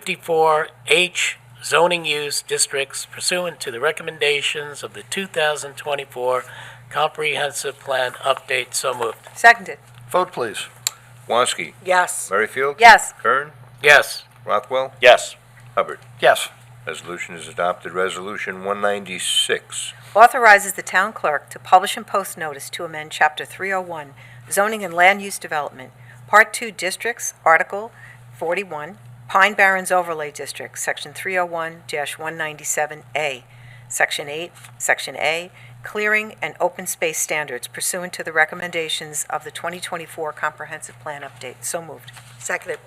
301-254H Zoning Use Districts pursuant to the recommendations of the 2024 Comprehensive Plan Update. So moved. Seconded. Vote, please. Woski, Yes. Merrifield, Yes. Kern, Yes. Rothwell, Yes. Hubbard. Yes. Resolution is adopted. Resolution 196. Authorizes the town clerk to publish and post notice to amend Chapter 301, Zoning and Land Use Development, Part 2 Districts, Article 41, Pine Barrens Overlay District, Section 301-197A, Section 8, Section A, Clearing and Open Space Standards pursuant to the recommendations of the 2024 Comprehensive Plan Update. So moved. Seconded.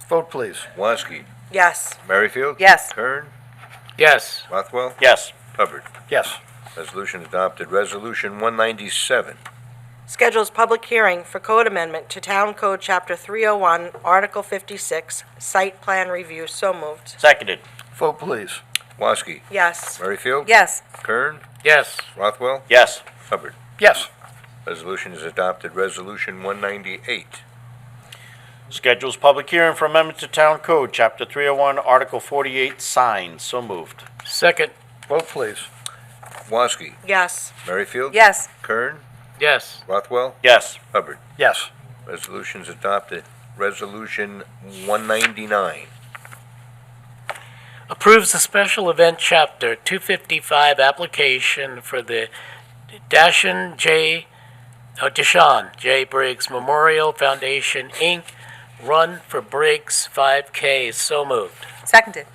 Vote, please. Woski, Yes. Merrifield, Yes. Kern, Yes. Rothwell, Yes. Hubbard. Yes. Resolution adopted. Resolution 197. Schedules public hearing for code amendment to Town Code Chapter 301, Article 56, Site Plan Review. So moved. Seconded. Vote, please. Woski, Yes. Merrifield, Yes. Kern, Yes. Rothwell, Yes. Hubbard. Yes. Resolution is adopted. Resolution 198. Schedules public hearing for amendment to Town Code, Chapter 301, Article 48, Signs. So moved. Second. Vote, please. Woski, Yes. Merrifield, Yes. Kern, Yes. Rothwell, Yes. Hubbard. Yes. Resolution's adopted. Resolution 199. Approves the special event Chapter 255 application for the Deshaun J. Briggs Memorial Foundation, Inc. Run for Briggs 5K. So moved. Seconded.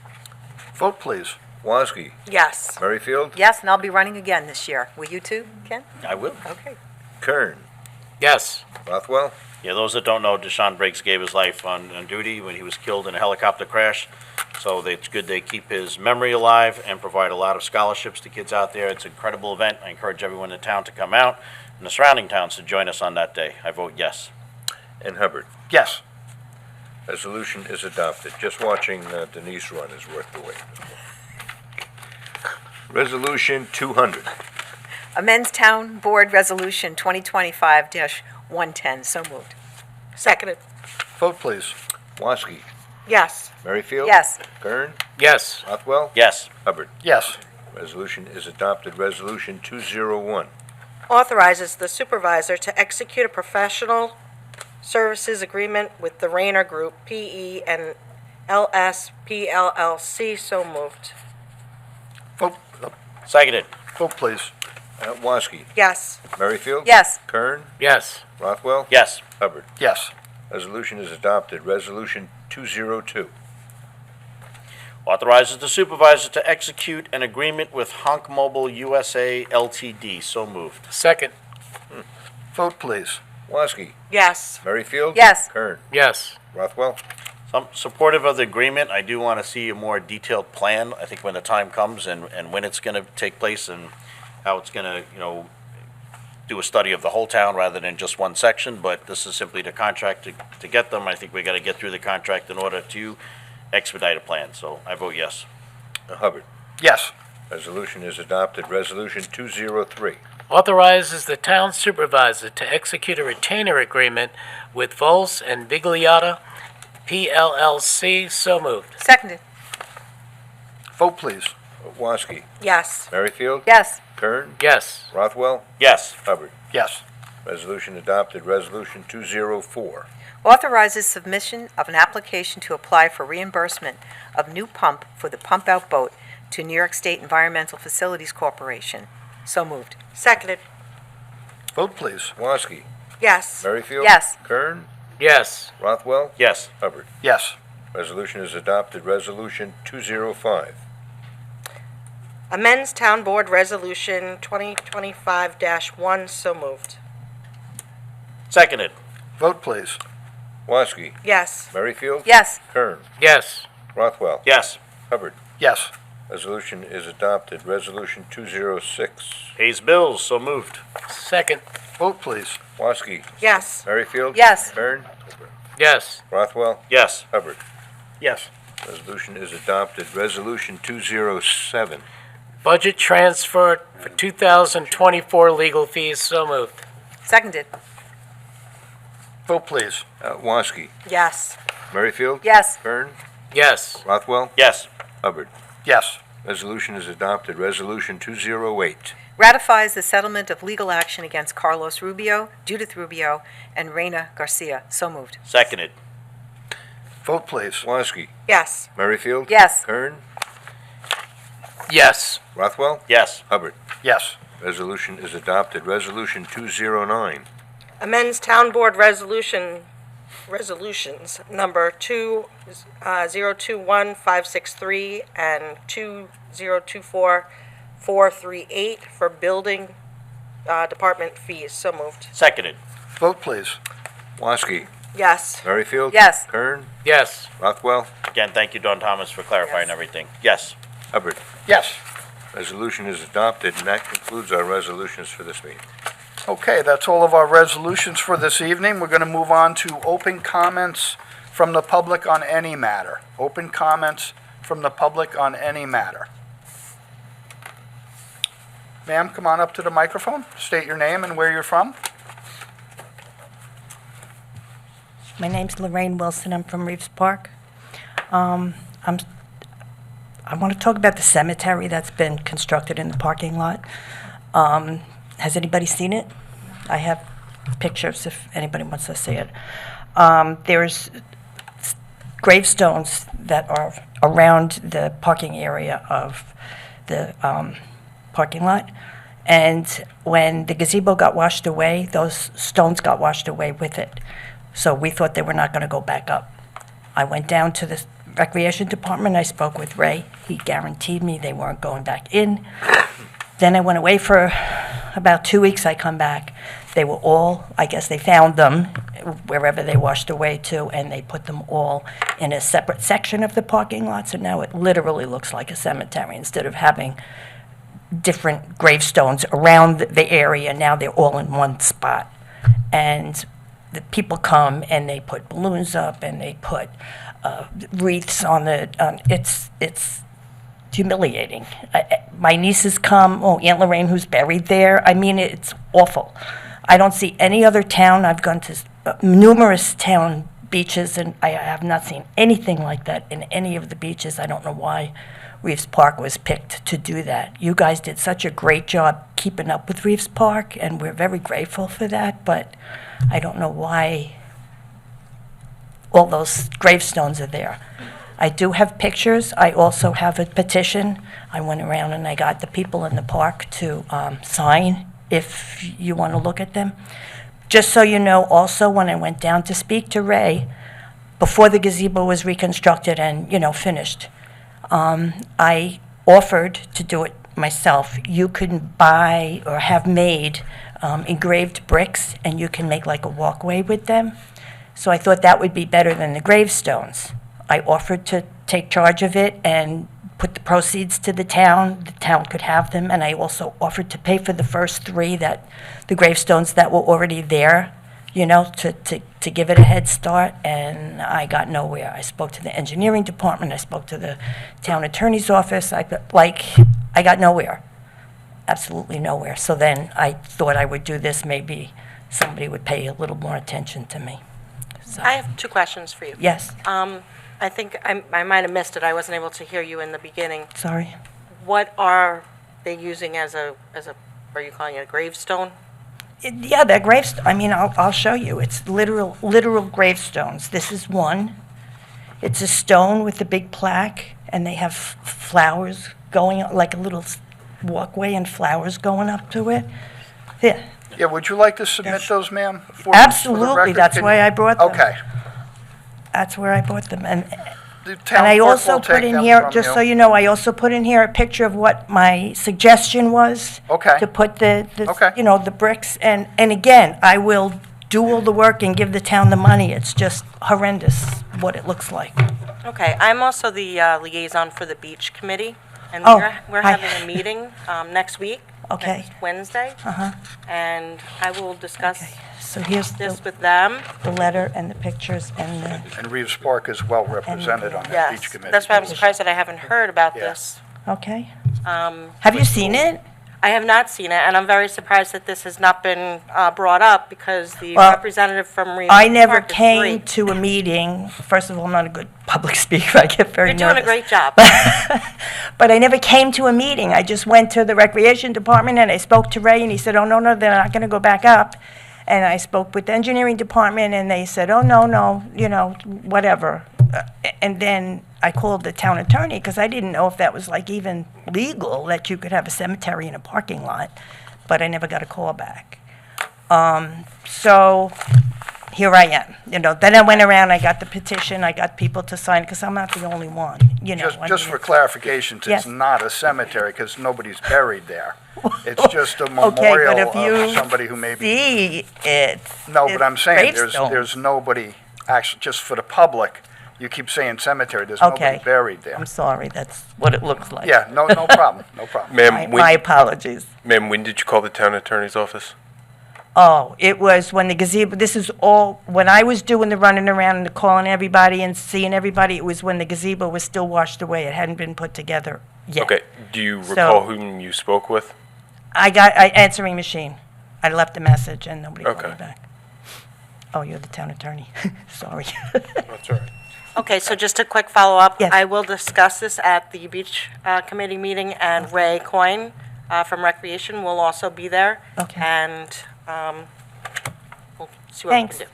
Vote, please. Woski, Yes. Merrifield, Yes, and I'll be running again this year. Will you too, Ken? I will. Okay. Kern, Yes. Rothwell, Yeah, those that don't know, Deshaun Briggs gave his life on duty when he was killed in a helicopter crash. So it's good they keep his memory alive and provide a lot of scholarships to kids out there. It's an incredible event. I encourage everyone in town to come out and the surrounding towns to join us on that day. I vote yes. and Hubbard. Yes. Resolution is adopted. Just watching Denise run is worth the wait. Resolution 200. Amends Town Board Resolution 2025-110. So moved. Seconded. Vote, please. Woski, Yes. Merrifield? Yes. Kern? Yes. Rothwell? Yes. Hubbard? Yes. Resolution is adopted. Resolution 201. Authorizes the supervisor to execute a professional services agreement with the Rayner Group, P.E. and L.S. PLLC. So moved. Vote, Seconded. vote please. Woski? Yes. Merrifield? Yes. Kern? Yes. Rothwell? Yes. Hubbard? Yes. Resolution is adopted. Resolution 202. Authorizes the supervisor to execute an agreement with Honk Mobile USA LTD. So moved. Second. Vote please. Woski? Yes. Merrifield? Yes. Kern? Yes. Rothwell? I'm supportive of the agreement. I do want to see a more detailed plan, I think when the time comes and when it's going to take place and how it's going to, do a study of the whole town rather than just one section, but this is simply the contract to get them. I think we got to get through the contract in order to expedite a plan, so I vote yes. Hubbard? Yes. Resolution is adopted. Resolution 203. Authorizes the town supervisor to execute a retainer agreement with Vols and Vigliata, PLLC. So moved. Seconded. Vote please. Woski? Yes. Merrifield? Yes. Kern? Yes. Rothwell? Yes. Hubbard? Yes. Resolution adopted. Resolution 204. Authorizes submission of an application to apply for reimbursement of new pump for the pump-out boat to New York State Environmental Facilities Corporation. So moved. Seconded. Vote please. Woski? Yes. Merrifield? Yes. Kern? Yes. Rothwell? Yes. Hubbard? Yes. Resolution is adopted. Resolution 205. Amends Town Board Resolution 2025-1. So moved. Seconded. Vote please. Woski? Yes. Merrifield? Yes. Kern? Yes. Rothwell? Yes. Hubbard? Yes. Resolution is adopted. Resolution 206. Pays bills. So moved. Second. Vote please. Woski? Yes. Merrifield? Yes. Kern? Yes. Rothwell? Yes. Hubbard? Yes. Resolution is adopted. Resolution 207. Budget transfer for 2024 legal fees. So moved. Seconded. Vote please. Woski? Yes. Merrifield? Yes. Kern? Yes. Rothwell? Yes. Hubbard? Yes. Resolution is adopted. Resolution 208. Ratifies the settlement of legal action against Carlos Rubio, Judith Rubio, and Reina Garcia. So moved. Seconded. Vote please. Woski? Yes. Merrifield? Yes. Kern? Yes. Rothwell? Yes. Hubbard? Yes. Resolution is adopted. Resolution 209. Amends Town Board Resolutions number 021563 and 2024438 for building department fees. So moved. Seconded. Vote please. Woski? Yes. Merrifield? Yes. Kern? Yes. Rothwell? Again, thank you, Don Thomas, for clarifying Yes. everything. Yes. Hubbard? Yes. Resolution is adopted, and that concludes our resolutions for this meeting. Okay, that's all of our resolutions for this evening. We're going to move on to open comments from the public on any matter. Open comments from the public on any matter. Ma'am, come on up to the microphone. State your name and where you're from. My name's Lorraine Wilson. I'm from Reeves Park. I want to talk about the cemetery that's been constructed in the parking lot. Has anybody seen it? I have pictures if anybody wants to see it. There's gravestones that are around the parking area of the parking lot. And when the gazebo got washed away, those stones got washed away with it. So we thought they were not going to go back up. I went down to the Recreation Department. I spoke with Ray. He guaranteed me they weren't going back in. Then I went away for about 2 weeks. I come back. They were all, I guess they found them wherever they washed away to, and they put them all in a separate section of the parking lot. So now it literally looks like a cemetery. Instead of having different gravestones around the area, now they're all in one spot. And the people come and they put balloons up and they put wreaths on the. It's humiliating. My nieces come. Oh, Aunt Lorraine, who's buried there. I mean, it's awful. I don't see any other town. I've gone to numerous town beaches, and I have not seen anything like that in any of the beaches. I don't know why Reeves Park was picked to do that. You guys did such a great job keeping up with Reeves Park, and we're very grateful for that, but I don't know why all those gravestones are there. I do have pictures. I also have a petition. I went around and I got the people in the park to sign if you want to look at them. Just so you know, also, when I went down to speak to Ray, before the gazebo was reconstructed and, finished, I offered to do it myself. You can buy or have made engraved bricks, and you can make like a walkway with them. So I thought that would be better than the gravestones. I offered to take charge of it and put the proceeds to the town. The town could have them, and I also offered to pay for the first 3 the gravestones that were already there, to give it a head start, and I got nowhere. I spoke to the engineering department, I spoke to the town attorney's office, I got nowhere, absolutely nowhere. So then I thought I would do this, maybe somebody would pay a little more attention to me. So, I have 2 questions for you. yes, I think I might have missed it. I wasn't able to hear you in the beginning. sorry. What are they using as a, are you calling it a gravestone? Yeah, they're gravestones. I mean, I'll show you. It's literal gravestones. This is one. It's a stone with a big plaque, and they have flowers going, like a little walkway and flowers going up to it. Yeah, Yeah, would you like to submit those, ma'am? for the absolutely. record? That's Can- why I brought them. Okay. That's where I bought them. And The town I clerk also will put take in them here, from just you. so you know, I also put in here a picture of what my suggestion was. Okay. To put the Okay. the bricks, and again, I will do all the work and give the town the money. It's just horrendous what it looks like. Okay, I'm also the liaison for the beach committee, and Oh, we're hi. having a meeting next week. Okay. Next Wednesday, Uh-huh. and I will discuss Okay. So here's this the with them. letter and the pictures and the, And Reeves Park is well represented on that Yes, beach committee. that's why I'm surprised that I haven't heard about Yeah. this. okay. Have you seen it? I have not seen it, and I'm very surprised that this has not been brought up, because the Well, representative from Reeves I never Park is came great. to a meeting. First of all, I'm not a good public speaker. I get very You're doing a nervous. great job. But I never came to a meeting. I just went to the recreation department and I spoke to Ray, and he said, oh, no, they're not going to go back up. And I spoke with the engineering department, and they said, oh, no, whatever. And then I called the town attorney, because I didn't know if that was like even legal, that you could have a cemetery in a parking lot, but I never got a call back. So here I am, Then I went around, I got the petition, I got people to sign, because I'm not the only one, Just for clarification, Yes. it's not a cemetery because nobody's buried there. It's just a Okay, but memorial if you of somebody who may be. see it. No, but I'm saying gravestone. there's nobody, actually, just for the public, you keep saying cemetery, there's nobody Okay. buried there. I'm sorry, that's what it looks like. Yeah, no problem, no problem. Ma'am, My apologies. ma'am, when did you call the town attorney's office? Oh, it was when the gazebo, this is all, when I was doing the running around and the calling everybody and seeing everybody, it was when the gazebo was still washed away. It hadn't been put together yet. Okay, do you So- recall whom you spoke with? I got an answering machine. I left a message and nobody called me Okay. back. Oh, you're the town attorney. Sorry. That's all right. Okay, so just a quick follow-up. Yes. I will discuss this at the beach committee meeting, and Ray Coyne from Recreation will also be there. Okay. And we'll see what we Thanks. can do.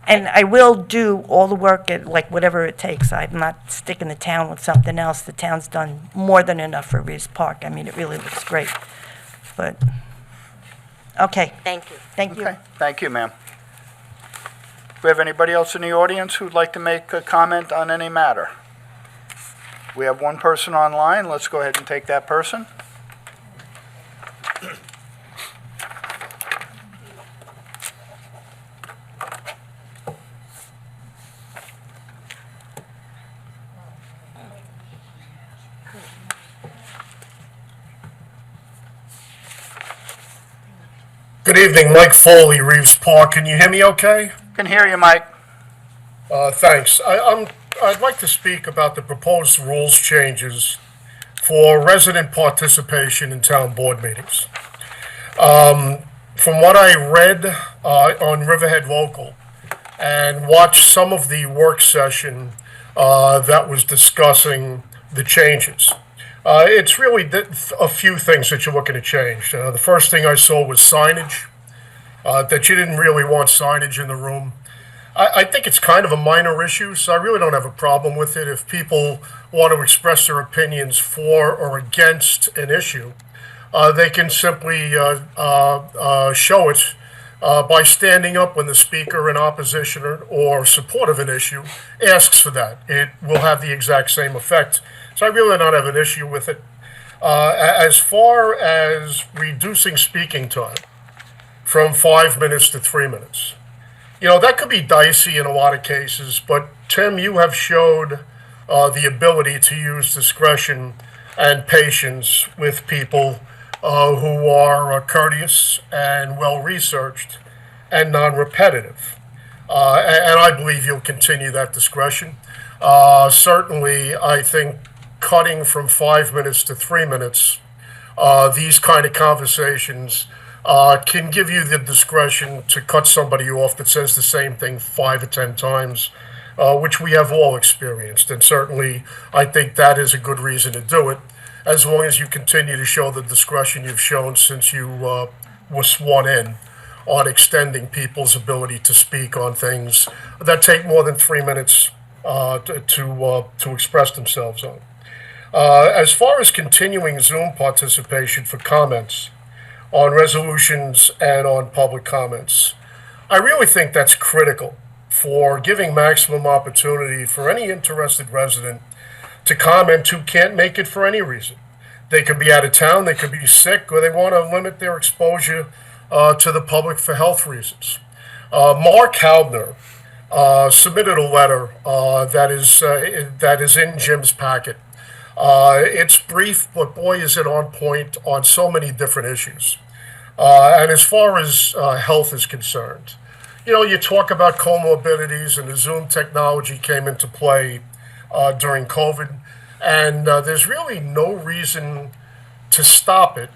And I will do all the work, like whatever it takes. I'm not sticking the town with something else. The town's done more than enough for Reeves Park. I mean, it really looks great. But, okay, Thank you. thank you. Okay, thank you, ma'am. Do we have anybody else in the audience who'd like to make a comment on any matter? We have one person online. Let's go ahead and take that person. Good evening, Mike Foley, Reeves Park. Can you hear me okay? Can hear you, Mike. Thanks. I'd like to speak about the proposed rules changes for resident participation in town board meetings. From what I read on Riverhead Local, and watched some of the work session that was discussing the changes. It's really a few things that you're looking to change. The first thing I saw was signage, that you didn't really want signage in the room. I think it's kind of a minor issue, so I really don't have a problem with it. If people want to express their opinions for or against an issue, they can simply show it by standing up when the speaker in opposition or support of an issue asks for that. It will have the exact same effect. So I really don't have an issue with it. As far as reducing speaking time from 5 minutes to 3 minutes, that could be dicey in a lot of cases, but Tim, you have showed the ability to use discretion and patience with people who are courteous and well-researched and non-repetitive. And I believe you'll continue that discretion. Certainly, I think cutting from 5 minutes to 3 minutes, these kind of conversations can give you the discretion to cut somebody off that says the same thing 5 or 10 times, which we have all experienced. And certainly, I think that is a good reason to do it, as long as you continue to show the discretion you've shown since you were sworn in on extending people's ability to speak on things that take more than 3 minutes to express themselves on. As far as continuing Zoom participation for comments on resolutions and on public comments, I really think that's critical for giving maximum opportunity for any interested resident to comment who can't make it for any reason. They could be out of town, they could be sick, or they want to limit their exposure to the public for health reasons. Mark Haubner submitted a letter that is in Jim's packet. It's brief, but boy, is it on point on so many different issues. And as far as health is concerned, you talk about comorbidities, and the Zoom technology came into play during COVID, and there's really no reason to stop it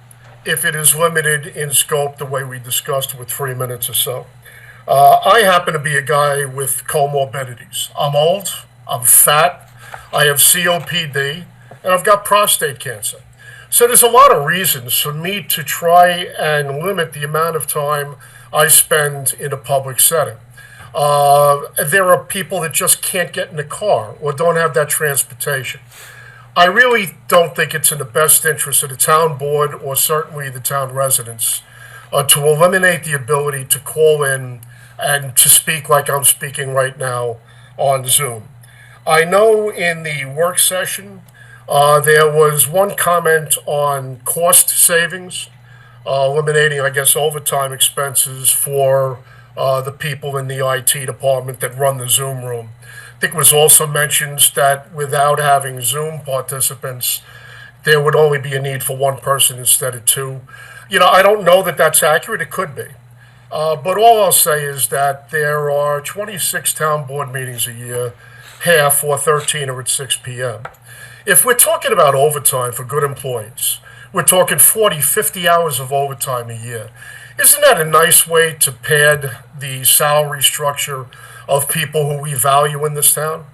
if it is limited in scope the way we discussed with 3 minutes or so. I happen to be a guy with comorbidities. I'm old, I'm fat, I have COPD, and I've got prostate cancer. So there's a lot of reasons for me to try and limit the amount of time I spend in a public setting. There are people that just can't get in a car or don't have that transportation. I really don't think it's in the best interest of the town board or certainly the town residents to eliminate the ability to call in and to speak like I'm speaking right now on Zoom. I know in the work session, there was one comment on cost savings, eliminating, I guess, overtime expenses for the people in the IT department that run the Zoom room. I think it was also mentioned that without having Zoom participants, there would only be a need for one person instead of two. I don't know that that's accurate. It could be. But all I'll say is that there are 26 town board meetings a year, half or 13 are at 6 p.m. If we're talking about overtime for good employees, we're talking 40, 50 hours of overtime a year. Isn't that a nice way to pad the salary structure of people who we value in this town?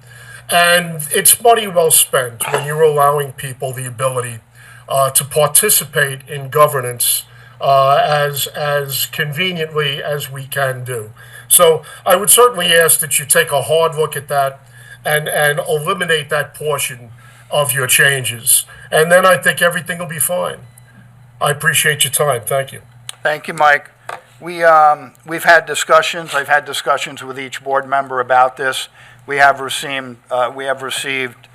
And it's money well spent when you're allowing people the ability to participate in governance as conveniently as we can do. So I would certainly ask that you take a hard look at that and eliminate that portion of your changes. And then I think everything will be fine. I appreciate your time. Thank you. Thank you, Mike. We've had discussions. I've had discussions with each board member about this. We have received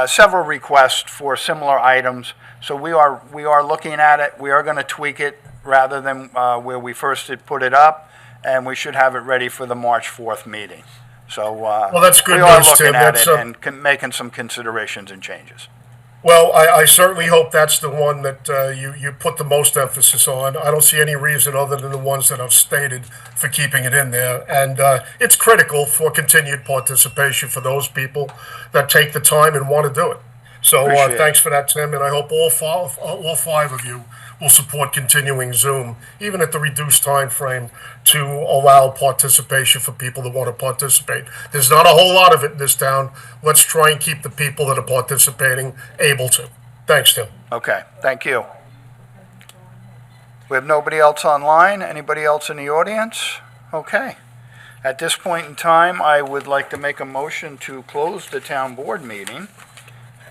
several requests for similar items. So we are looking at it. We are going to tweak it rather than where we first had put it up, and we should have it ready for the March 4th meeting. So well, that's good we are news, looking Tim. at That's, it and making some considerations and changes. Well, I certainly hope that's the one that you put the most emphasis on. I don't see any reason other than the ones that I've stated for keeping it in there. And it's critical for continued participation for those people that take the time and want to do it. So Appreciate it. thanks for that, Tim, and I hope all five of you will support continuing Zoom, even at the reduced time frame, to allow participation for people that want to participate. There's not a whole lot of it in this town. Let's try and keep the people that are participating able to. Thanks, Tim. Okay, thank you. We have nobody else online? Anybody else in the audience? Okay. At this point in time, I would like to make a motion to close the town board meeting,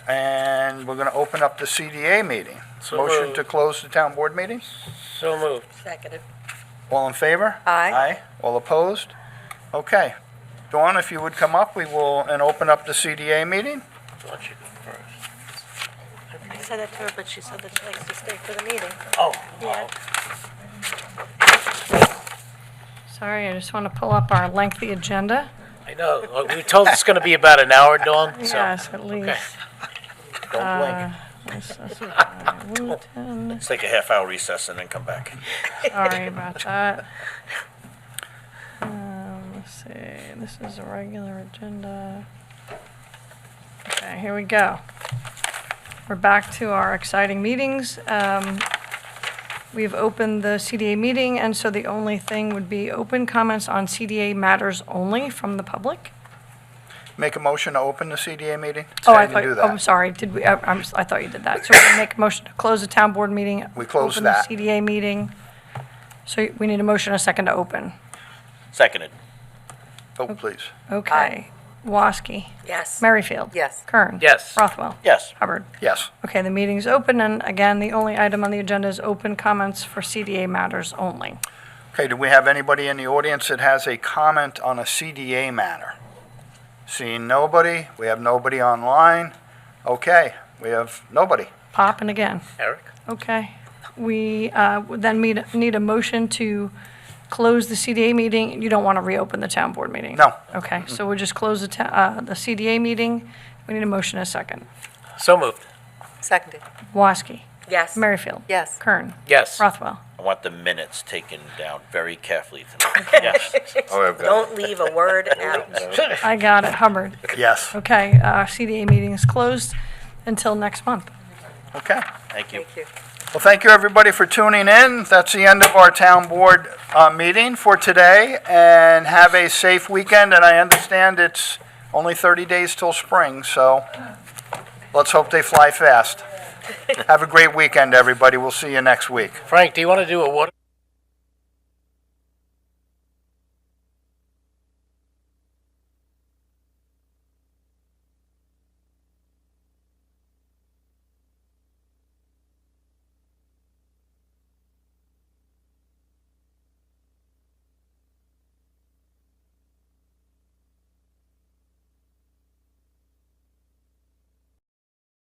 and we're going to open up the CDA meeting. So Motion moved. to close the town board meeting? So moved. Seconded. All in favor? Aye. Aye. All opposed? Okay. Dawn, if you would come up, we will, and open up the CDA meeting. Why don't you go first? I said that to her, but she said that she likes to stay for the meeting. Oh, Yeah. Sorry, I just want to pull up our lengthy agenda. I know. Well, we were told it's going to be about an hour, Dawn, so. Yes, at least. Don't blink. Wooten. Let's take a half-hour recess and then come back. Sorry about that. Let's see, this is a regular agenda. Okay, here we go. We're back to our exciting meetings. We've opened the CDA meeting, and so the only thing would be open comments on CDA matters only from the public. Make a motion to open the CDA meeting? Oh, I I didn't thought, do oh, that. I'm sorry, did we, I thought you did that. So we're gonna make a motion to close the town board meeting. We closed open that. the CDA meeting. So we need a motion, a second to open. Seconded. Vote, please. Okay. Woski. Yes. Merrifield. Yes. Kern. Yes. Rothwell. Yes. Hubbard. Yes. Okay, the meeting's open, and again, the only item on the agenda is open comments for CDA matters only. Okay, do we have anybody in the audience that has a comment on a CDA matter? Seeing nobody, we have nobody online. Okay, we have nobody. Popping again. Eric? Okay. We would then need a motion to close the CDA meeting. You don't want to reopen the town board meeting? No. Okay, so we'll just close the CDA meeting. We need a motion, a second. So moved. Seconded. Woski. Yes. Merrifield. Yes. Kern. Yes. Rothwell. I want the minutes taken down very carefully tonight. Yes. Oh, I've got Don't leave a word out. I got it. Hubbard. Yes. Okay, CDA meeting is closed until next month. Okay. Thank you. Thank you. Well, thank you, everybody, for tuning in. That's the end of our town board meeting for today, and have a safe weekend. And I understand it's only 30 days till spring, so let's hope they fly fast. Have a great weekend, everybody. We'll see you next week. Frank, do you want to do a water?